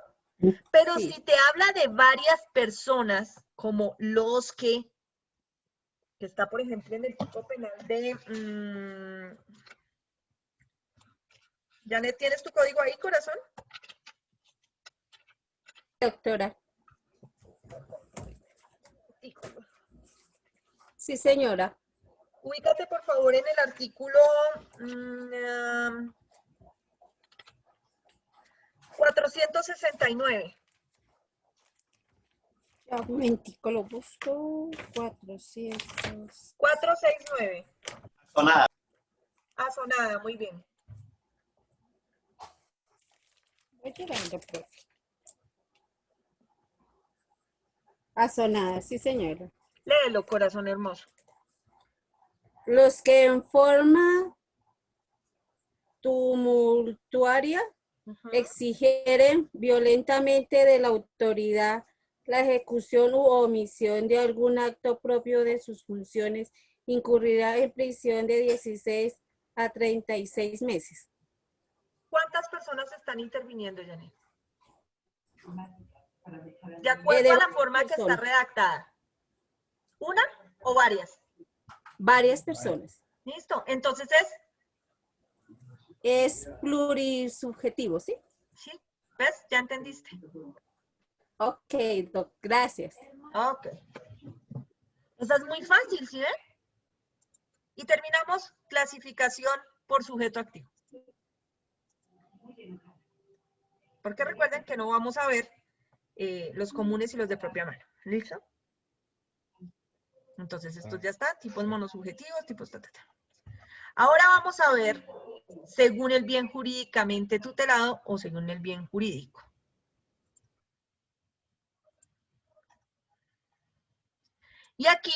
Pero sí. Si te habla de varias personas, como los que está, por ejemplo, en el tipo penal de... Janet, ¿tienes tu código ahí, corazón? Doctora. Sí, señora. Ubícate, por favor, en el artículo 469. Ya, un momentico, lo busco. 400. 469. Sonada. Azonada, muy bien. Voy llegando, profe. Azonada, sí, señora. Léelo, corazón hermoso. Los que en forma tumultuaria exigieren violentamente de la autoridad la ejecución u omisión de algún acto propio de sus funciones, incurrirá en prisión de 16 a 36 meses. ¿Cuántas personas están interviniendo, Janet? De acuerdo a la forma que está redactada. ¿Una o varias? Varias personas. Listo. Entonces es plurisubjetivo, ¿sí? Sí. ¿Ves? Ya entendiste. Ok, doc, gracias. Ok. Esa es muy fácil, ¿sí ven? Y terminamos clasificación por sujeto activo. Porque recuerden que no vamos a ver los comunes y los de propia mano. ¿Listo? Entonces estos ya están, tipos monosubjetivos, tipos ta. Ahora vamos a ver según el bien jurídicamente tutelado o según el bien jurídico. Y aquí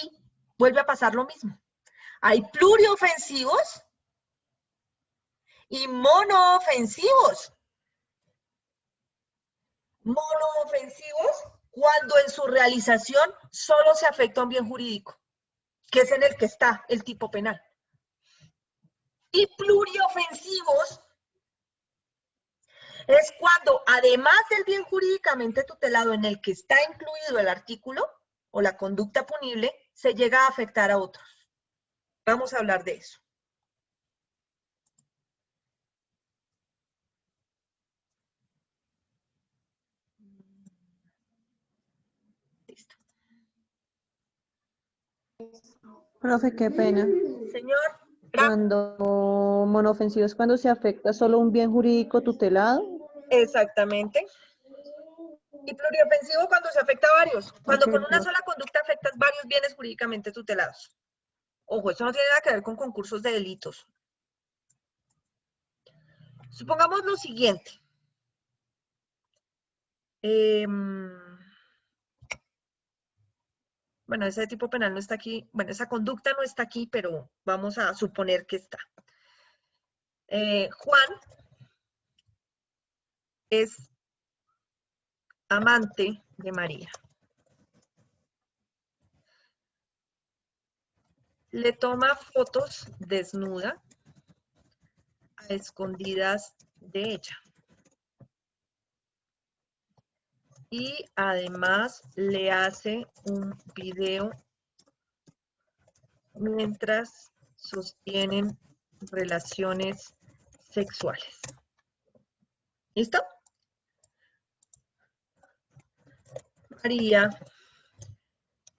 vuelve a pasar lo mismo. Hay pluriofensivos y monoofensivos. Monoofensivos cuando en su realización solo se afecta a un bien jurídico, que es en el que está el tipo penal. Y pluriofensivos es cuando, además del bien jurídicamente tutelado en el que está incluido el artículo o la conducta punible, se llega a afectar a otros. Vamos a hablar de eso. Listo. Profe, qué pena. Señor. Cuando monofensivo es cuando se afecta solo un bien jurídico tutelado. Exactamente. Y pluriofensivo cuando se afecta a varios. Cuando con una sola conducta afectas varios bienes jurídicamente tutelados. Ojo, eso no tiene nada que ver con concursos de delitos. Supongamos lo siguiente. Bueno, ese tipo penal no está aquí. Bueno, esa conducta no está aquí, pero vamos a suponer que está. Juan es amante de María. Le toma fotos desnuda a escondidas de ella. Y además le hace un video mientras sostienen relaciones sexuales. ¿Listo? María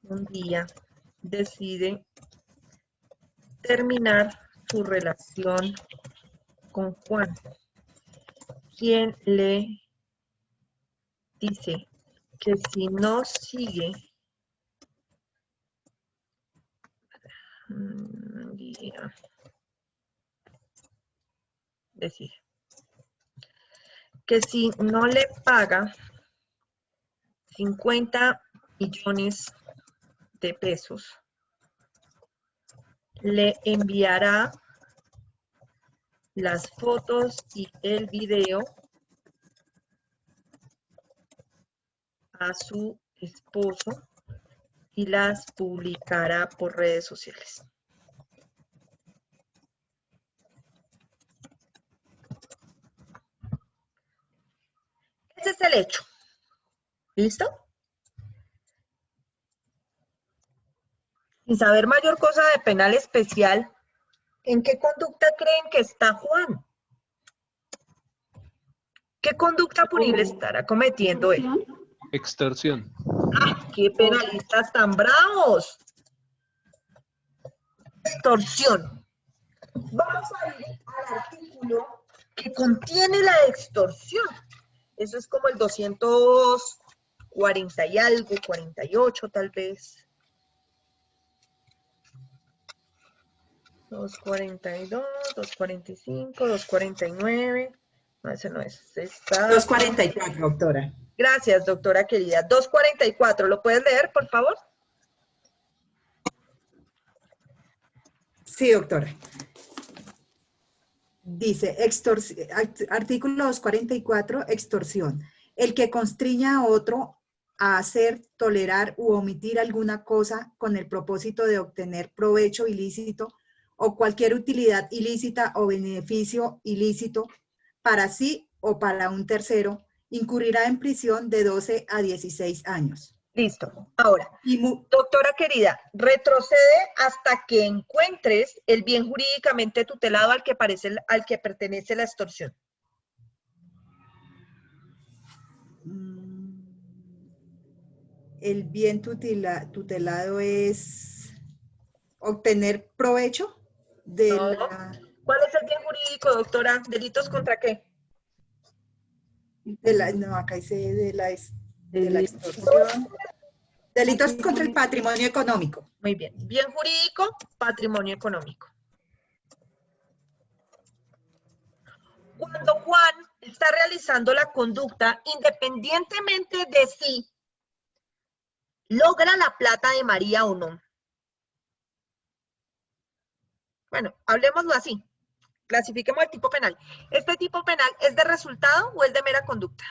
un día decide terminar su relación con Juan, quien le dice que si no sigue decide que si no le paga 50 millones de pesos, le enviará las fotos y el video a su esposo y las publicará por redes sociales. Ese es el hecho. ¿Listo? Sin saber mayor cosa de penal especial, ¿en qué conducta creen que está Juan? ¿Qué conducta punible estará cometiendo él? Extorsión. ¡Ah, qué penalistas tan bravos! Extorsión. Vamos a ir al artículo que contiene la extorsión. Eso es como el 240 y algo, 48 tal vez. 242, 245, 249. No, ese no es. Está... 244, doctora. Gracias, doctora querida. 244, ¿lo puedes leer, por favor? Sí, doctora. Dice, artículo 244, extorsión. El que constriña a otro a hacer, tolerar u omitir alguna cosa con el propósito de obtener provecho ilícito o cualquier utilidad ilícita o beneficio ilícito para sí o para un tercero, incurrirá en prisión de 12 a 16 años. Listo. Ahora, doctora querida, retrocede hasta que encuentres el bien jurídicamente tutelado al que pertenece la extorsión. El bien tutelado es obtener provecho de No. la... ¿Cuál es el bien jurídico, doctora? ¿Delitos contra qué? No, acá dice de la extorsión. Delitos contra el patrimonio económico. Muy bien. Bien jurídico, patrimonio económico. Cuando Juan está realizando la conducta, independientemente de si logra la plata de María o no. Bueno, hablemoslo así. Clasifiquemos el tipo penal. ¿Este tipo penal es de resultado o es de mera conducta?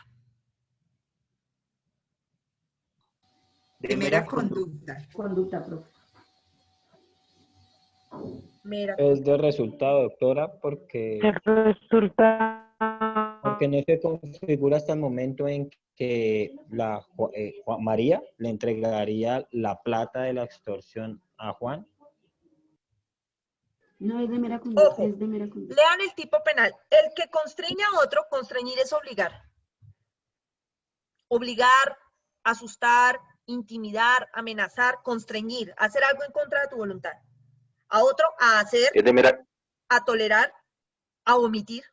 De mera conducta. Conducta, profe. Mera. Es de resultado, doctora, porque no se configura hasta el momento en que María le entregaría la plata de la extorsión a Juan. No, es de mera conducta, Ojo, es de mera conducta. lean el tipo penal. El que constriña a otro, constreñir es obligar. Obligar, asustar, intimidar, amenazar, constreñir, hacer algo en contra de tu voluntad. A otro, a hacer, Es de mera, a tolerar, a omitir,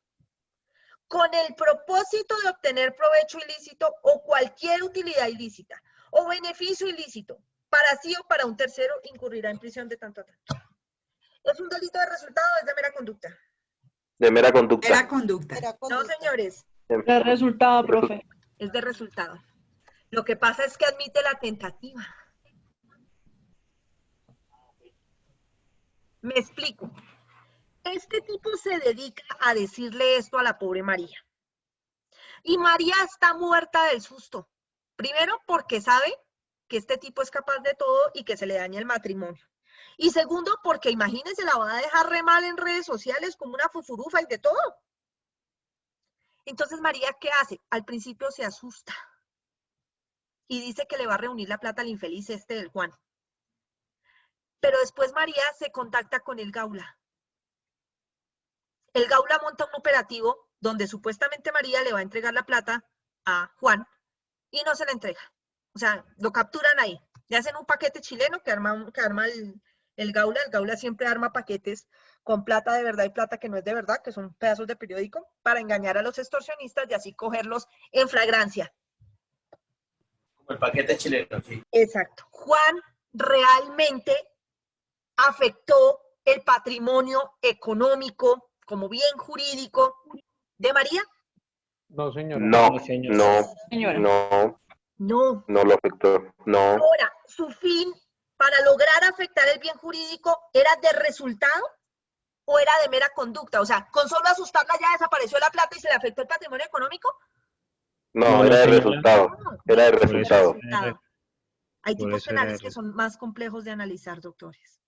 con el propósito de obtener provecho ilícito o cualquier utilidad ilícita o beneficio ilícito, para sí o para un tercero, incurrirá en prisión de tanto a tanto. ¿Es un delito de resultado o es de mera conducta? de mera conducta. Mera conducta. No, señores. De resultado, profe. Es de resultado. Lo que pasa es que admite la tentativa. Me explico. Este tipo se dedica a decirle esto a la pobre María. Y María está muerta del susto. Primero, porque sabe que este tipo es capaz de todo y que se le daña el matrimonio. Y segundo, porque imagínense, la va a dejar re mal en redes sociales como una fufurufa y de todo. Entonces, María, ¿qué hace? Al principio se asusta. Y dice que le va a reunir la plata al infeliz del Juan. Pero después María se contacta con el Gaula. El Gaula monta un operativo donde supuestamente María le va a entregar la plata a Juan y no se la entrega. O sea, lo capturan ahí. Le hacen un paquete chileno que arma el Gaula. El Gaula siempre arma paquetes con plata de verdad y plata que no es de verdad, que son pedazos de periódico, para engañar a los extorsionistas y así cogerlos en flagrancia. Como el paquete chileno, sí. Exacto. Juan realmente afectó el patrimonio económico como bien jurídico de María. No, señora. No, señora. no, Señora. no lo afectó. No. Ahora, su fin para lograr afectar el bien jurídico era de resultado o era de mera conducta. O sea, con solo asustarla ya desapareció la plata y se le afectó el patrimonio económico. No, era de resultado. Era de resultado. Hay Por tipos eso era penales que son más complejos de analizar, doctores.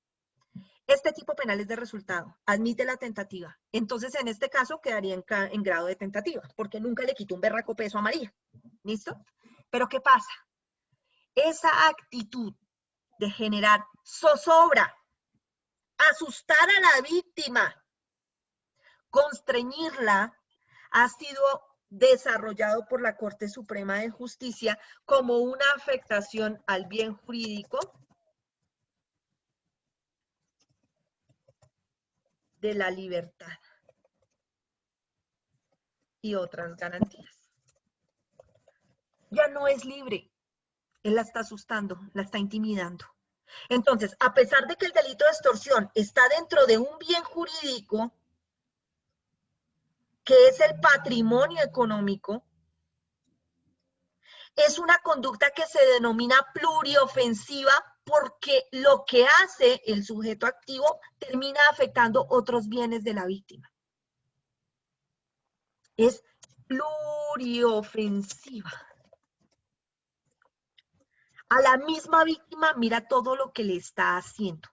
Este tipo penal es de resultado, admite la tentativa. Entonces, en este caso, quedaría en grado de tentativa, porque nunca le quitó un berraco peso a María. ¿Listo? Pero, ¿qué pasa? Esa actitud de generar zozobra, asustar a la víctima, constreñirla, ha sido desarrollado por la Corte Suprema de Justicia como una afectación al bien jurídico de la libertad y otras garantías. Ya no es libre, él la está asustando, la está intimidando. Entonces, a pesar de que el delito de extorsión está dentro de un bien jurídico, que es el patrimonio económico, es una conducta que se denomina pluriofensiva porque lo que hace el sujeto activo termina afectando otros bienes de la víctima. Es pluriofensiva. A la misma víctima mira todo lo que le está haciendo.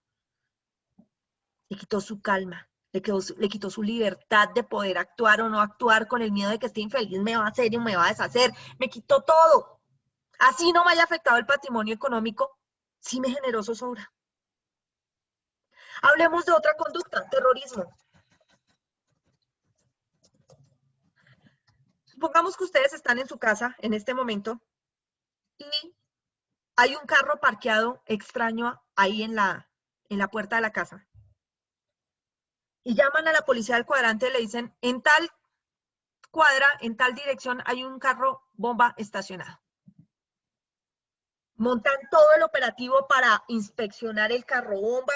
Le quitó su calma, le quitó su libertad de poder actuar o no actuar con el miedo de que esté infeliz, me va a hacer y me va a deshacer. Me quitó todo. Así no me haya afectado el patrimonio económico, sí me generó zozobra. Hablemos de otra conducta, terrorismo. Supongamos que ustedes están en su casa en este momento y hay un carro parqueado extraño ahí en la puerta de la casa. Y llaman a la policía del cuadrante y le dicen, en tal cuadra, en tal dirección hay un carro bomba estacionado. Montan todo el operativo para inspeccionar el carro bomba,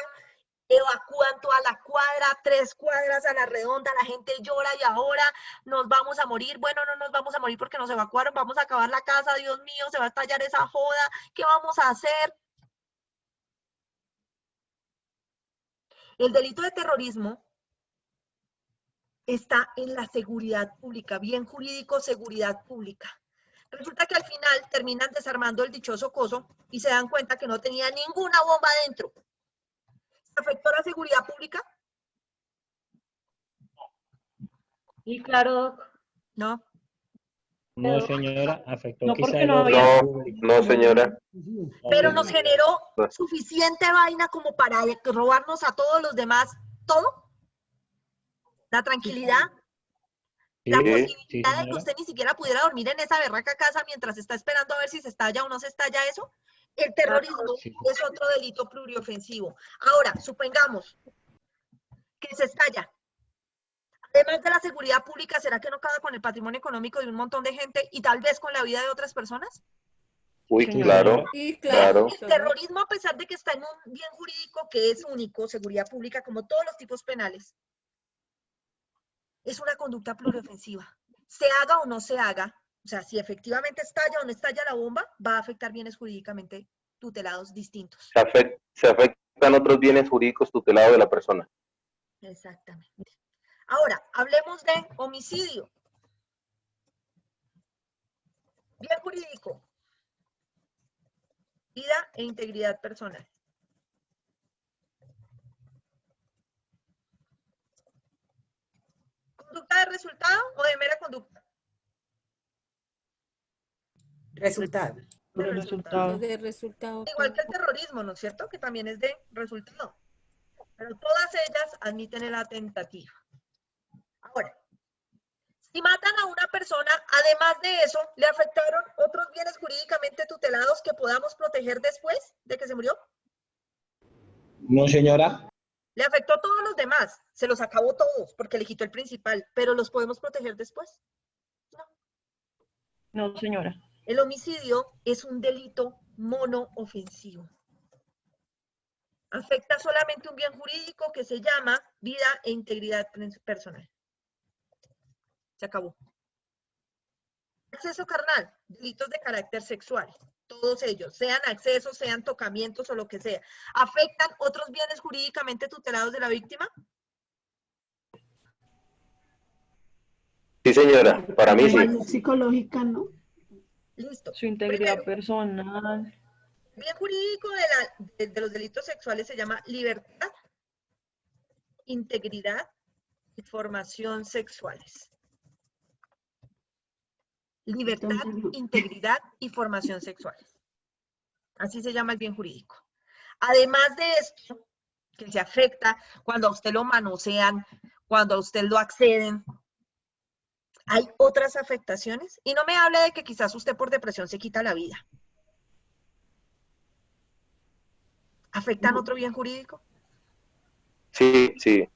evacúan toda la cuadra, 3 cuadras a la redonda, la gente llora y ahora nos vamos a morir. Bueno, no nos vamos a morir porque nos evacuaron, vamos a acabar la casa, Dios mío, se va a estallar esa joda, ¿qué vamos a hacer? El delito de terrorismo está en la seguridad pública, bien jurídico, seguridad pública. Resulta que al final terminan desarmando el dichoso coso y se dan cuenta que no tenía ninguna bomba dentro. ¿Se afectó la seguridad pública? Y claro, Doc. No. No, señora, afectó No, quizá porque el no orden había- público. No, señora. Pero nos generó suficiente vaina como para robarnos a todos los demás todo. La tranquilidad, la Sí, posibilidad de que usted ni siquiera pudiera dormir en esa berraca casa mientras está esperando a ver si se estalla o no se estalla eso. El terrorismo es otro delito pluriofensivo. Ahora, supongamos que se estalla. Además de la seguridad pública, ¿será que no acaba con el patrimonio económico de un montón de gente y tal vez con la vida de otras personas? Uy, Sí, claro, Sí, claro. El terrorismo, a pesar de que está en un bien jurídico que es único, seguridad pública, como todos los tipos penales, es una conducta pluriofensiva. Se haga o no se haga, o sea, si efectivamente estalla o no estalla la bomba, va a afectar bienes jurídicamente tutelados distintos. Se afectan otros bienes jurídicos tutelados de la persona. Exactamente. Ahora, hablemos de homicidio. Bien jurídico. Vida e integridad personal. ¿Conducta de resultado o de mera conducta? Resultado. De resultado. De resultado. Igual que el terrorismo, ¿no es cierto? Que también es de resultado. Pero todas ellas admiten la tentativa. Ahora, si matan a una persona, además de eso, ¿le afectaron otros bienes jurídicamente tutelados que podamos proteger después de que se murió? No, señora. Le afectó a todos los demás, se los acabó todos porque le quitó el principal, pero ¿los podemos proteger después? No, señora. El homicidio es un delito monoofensivo. Afecta solamente un bien jurídico que se llama vida e integridad personal. Se acabó. Acceso carnal, delitos de carácter sexual, todos ellos, sean accesos, sean tocamientos o lo que sea, ¿afectan otros bienes jurídicamente tutelados de la víctima? Sí, señora, para mí sí. Igual psicológica, ¿no? Listo. Su integridad personal. Bien jurídico de los delitos sexuales se llama libertad, integridad y formación sexuales. Libertad, integridad y formación sexuales. Así se llama el bien jurídico. Además de esto, que se afecta cuando a usted lo manosean, cuando a usted lo acceden, hay otras afectaciones. Y no me hable de que quizás usted por depresión se quita la vida. ¿Afectan otro bien jurídico? Sí, sí.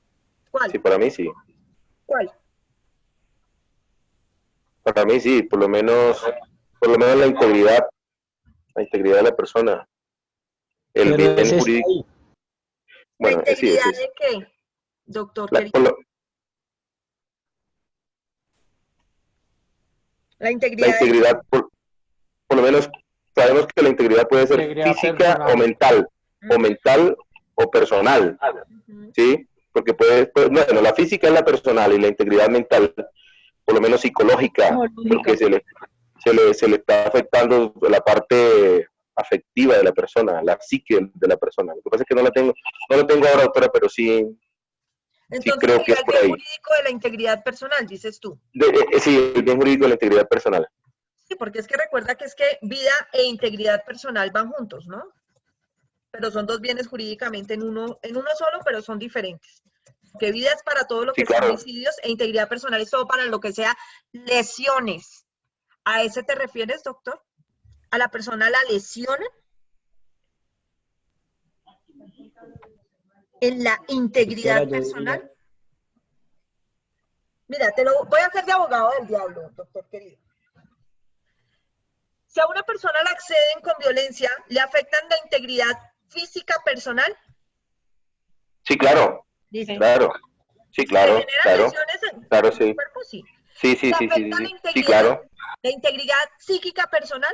¿Cuál? Sí, para mí sí. ¿Cuál? Para mí sí, por lo menos la integridad de la persona. el Pero bien ese está jurídico. ahí. ¿La Bueno, sí, integridad ese es. de qué, doctor La, querido? por lo- La la integridad de integridad, por lo menos sabemos que la integridad puede ser Integridad física o personal. mental, o personal, ¿sí? Porque bueno, la física es la personal y la integridad mental, por lo menos psicológica, porque se le está afectando la parte afectiva de la persona, la psique de la persona. Lo que pasa es que no lo tengo ahora, doctora, pero sí Entonces creo que sería es el por bien ahí. jurídico de la integridad personal, dices tú. Sí, el bien jurídico de la integridad personal. Sí, porque es que recuerda que es que vida e integridad personal van juntos, ¿no? Pero son dos bienes jurídicamente en uno solo, pero son diferentes. Que vida es para todo lo que Sí, sea claro. homicidios e integridad personal es todo para lo que sea lesiones. ¿A ese te refieres, doctor? ¿A la persona la lesionan? ¿En la integridad Doctora, yo personal? diría, Mira, te lo voy a hacer de abogado del diablo, doctor querido. Si a una persona la acceden con violencia, ¿le afectan la integridad física personal? Sí, claro. Listo. Claro. Sí, Si le claro, generan claro. lesiones en Claro, el sí. cuerpo, sí. Sí, sí, ¿Le sí, sí, afecta sí, sí, claro. la integridad psíquica personal?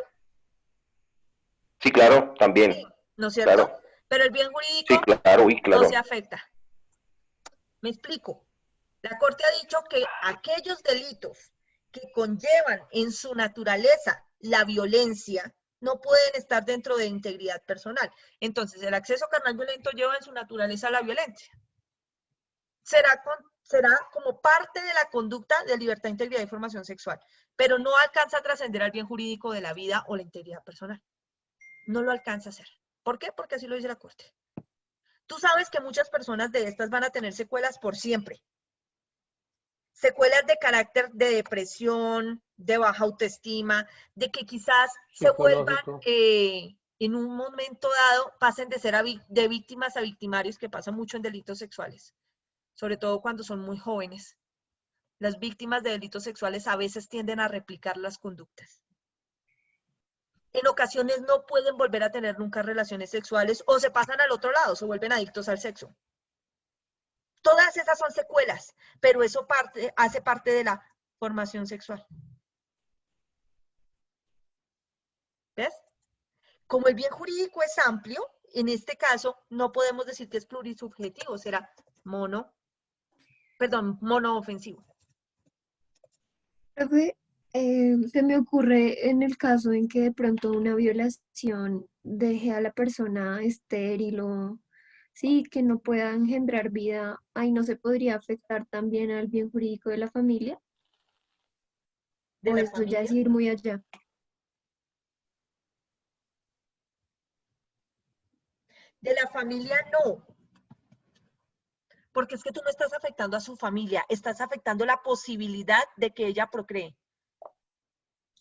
Sí, claro, también. ¿No es cierto? Claro. Pero el bien jurídico Sí, claro, uy, no claro. se afecta. Me explico. La Corte ha dicho que aquellos delitos que conllevan en su naturaleza la violencia no pueden estar dentro de integridad personal. Entonces, el acceso carnal violento lleva en su naturaleza la violencia. Será como parte de la conducta de libertad, integridad y formación sexual, pero no alcanza a trascender al bien jurídico de la vida o la integridad personal. No lo alcanza a hacer. ¿Por qué? Porque así lo dice la Corte. Tú sabes que muchas personas de estas van a tener secuelas por siempre. Secuelas de carácter de depresión, de baja autoestima, de que quizás se vuelvan en un momento dado, pasen de ser de víctimas a victimarios, que pasa mucho en delitos sexuales, sobre todo cuando son muy jóvenes. Las víctimas de delitos sexuales a veces tienden a replicar las conductas. En ocasiones no pueden volver a tener nunca relaciones sexuales o se pasan al otro lado, se vuelven adictos al sexo. Todas esas son secuelas, pero eso hace parte de la formación sexual. ¿Ves? Como el bien jurídico es amplio, en este caso no podemos decir que es plurisubjetivo, será monoofensivo. Profe, se me ocurre en el caso en que de pronto una violación deje a la persona estéril o sí, que no pueda engendrar vida, ahí no se podría afectar también al bien jurídico de la familia. ¿De O la eso ya es familia? ir muy allá. De la familia no. Porque es que tú no estás afectando a su familia, estás afectando la posibilidad de que ella procree.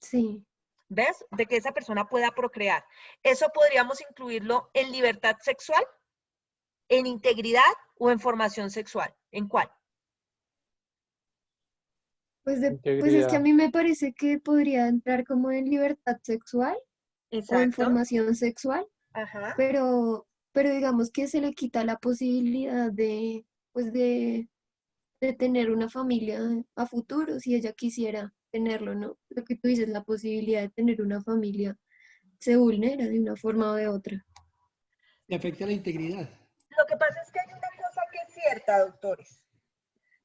Sí. ¿Ves? De que esa persona pueda procrear. Eso podríamos incluirlo en libertad sexual, en integridad o en formación sexual. ¿En cuál? Pues es que a mí me parece que podría entrar como en libertad sexual o en Exacto. formación sexual, Ajá. pero digamos que se le quita la posibilidad de, pues de tener una familia a futuro, si ella quisiera tenerlo, ¿no? Lo que tú dices, la posibilidad de tener una familia se vulnera de una forma o de otra. Le afecta la integridad. Lo que pasa es que hay una cosa que es cierta, doctores.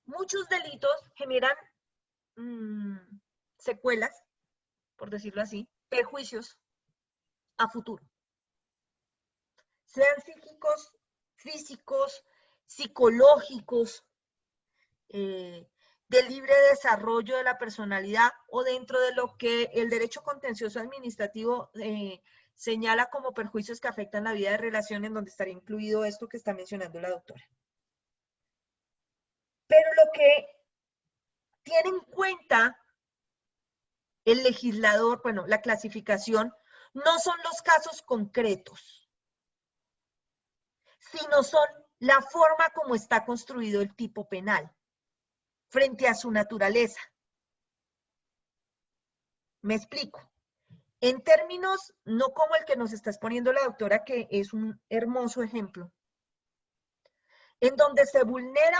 Muchos delitos generan secuelas, por decirlo así, perjuicios a futuro. Sean psíquicos, físicos, psicológicos, de libre desarrollo de la personalidad o dentro de lo que el derecho contencioso administrativo señala como perjuicios que afectan la vida de relación, en donde estaría incluido esto que está mencionando la doctora. Pero lo que tiene en cuenta el legislador, bueno, la clasificación, no son los casos concretos, sino son la forma como está construido el tipo penal frente a su naturaleza. Me explico. en términos no como el que nos está exponiendo la doctora, que es un hermoso ejemplo, en donde se vulnera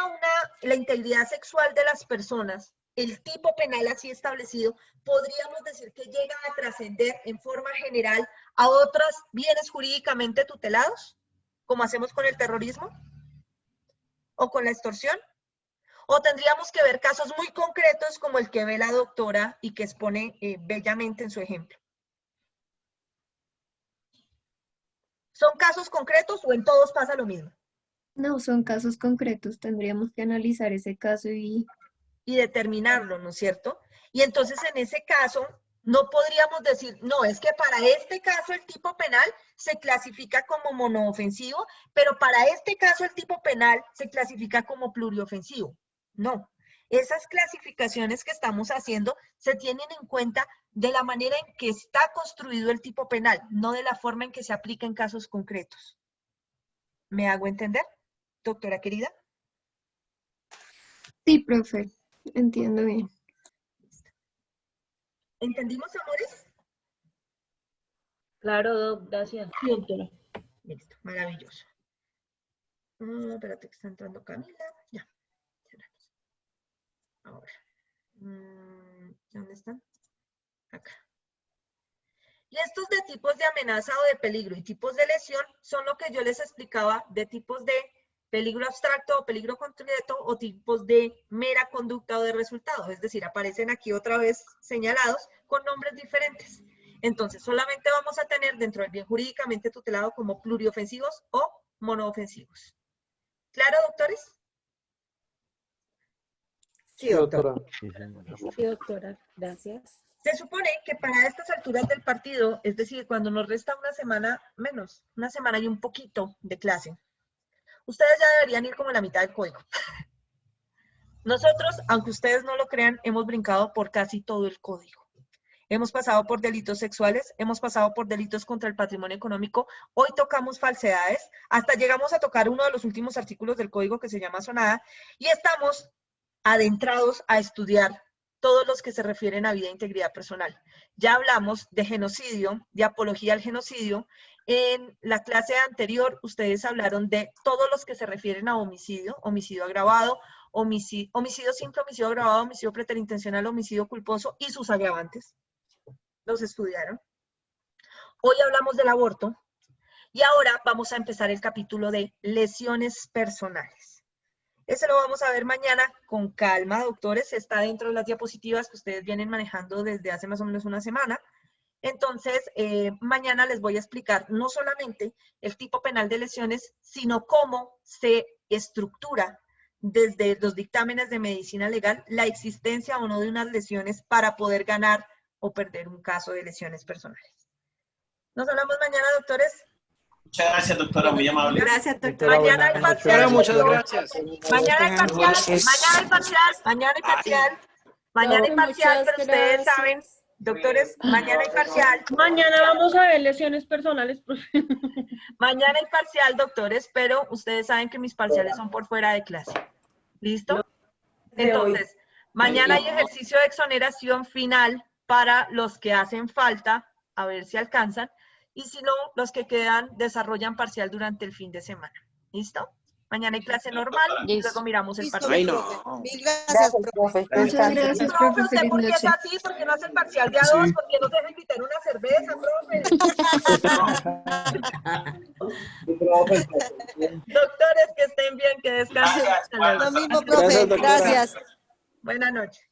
la integridad sexual de las personas, el tipo penal así establecido, podríamos decir que llega a trascender en forma general a otros bienes jurídicamente tutelados, como hacemos con el terrorismo o con la extorsión. O tendríamos que ver casos muy concretos como el que ve la doctora y que expone bellamente en su ejemplo. ¿Son casos concretos o en todos pasa lo mismo? No, son casos concretos. Tendríamos que analizar ese caso y determinarlo, ¿no es cierto? Y entonces en ese caso no podríamos decir, no, es que para este caso el tipo penal se clasifica como monoofensivo, pero para este caso el tipo penal se clasifica como pluriofensivo. No, esas clasificaciones que estamos haciendo se tienen en cuenta de la manera en que está construido el tipo penal, no de la forma en que se aplica en casos concretos. ¿Me hago entender, doctora querida? Sí, profe, entiendo bien. ¿Entendimos, amores? Claro, doc, gracias. Sí, doctora. Listo, maravilloso. Espérate que está entrando Camila. Ya. Ahora. ¿Dónde están? Acá. Y estos de tipos de amenaza o de peligro y tipos de lesión son lo que yo les explicaba de tipos de peligro abstracto o peligro concreto o tipos de mera conducta o de resultado. Es decir, aparecen aquí otra vez señalados con nombres diferentes. Entonces, solamente vamos a tener dentro del bien jurídicamente tutelado como pluriofensivos o monoofensivos. ¿Claro, doctores? Sí, doctora. Sí, doctora, gracias. Se supone que para estas alturas del partido, es decir, cuando nos resta una semana menos, una semana y un poquito de clase, ustedes ya deberían ir como en la mitad del código. Nosotros, aunque ustedes no lo crean, hemos brincado por casi todo el código. Hemos pasado por delitos sexuales, hemos pasado por delitos contra el patrimonio económico, hoy tocamos falsedades, hasta llegamos a tocar uno de los últimos artículos del código que se llama sonada, y estamos adentrados a estudiar todos los que se refieren a vida e integridad personal. Ya hablamos de genocidio, de apología al genocidio. En la clase anterior, ustedes hablaron de todos los que se refieren a homicidio, homicidio agravado, homicidio simple, homicidio agravado, homicidio preterintencional, homicidio culposo y sus agravantes. Los estudiaron. Hoy hablamos del aborto y ahora vamos a empezar el capítulo de lesiones personales. Ese lo vamos a ver mañana con calma, doctores. Está dentro de las diapositivas que ustedes vienen manejando desde hace más o menos una semana. Entonces, mañana les voy a explicar no solamente el tipo penal de lesiones, sino cómo se estructura desde los dictámenes de medicina legal la existencia o no de unas lesiones para poder ganar o perder un caso de lesiones personales. Nos hablamos mañana, doctores. Muchas gracias, doctora, muy amable. Gracias, doctora. Mañana hay parcial. Muchas gracias. Mañana hay parcial, mañana hay parcial, mañana hay parcial, mañana hay parcial, pero ustedes saben, doctores, mañana hay parcial. Mañana vamos a ver lesiones personales, profe. Mañana hay parcial, doctores, pero ustedes saben que mis parciales son por fuera de clase. ¿Listo? Entonces, mañana hay ejercicio de exoneración final para los que hacen falta, a ver si alcanzan. Y si no, los que quedan desarrollan parcial durante el fin de semana. ¿Listo? Mañana hay clase normal y luego miramos el parcial. Ay, no. Mil gracias, profe. Muchas gracias, profe. ¿Usted Feliz por qué es noche. así? ¿Por qué no hace el parcial de a dos? ¿Por qué no se deja invitar una cerveza, profe? Doctores, que estén bien, que descansen. Gracias. Lo mismo, profe. Gracias. Buenas noches.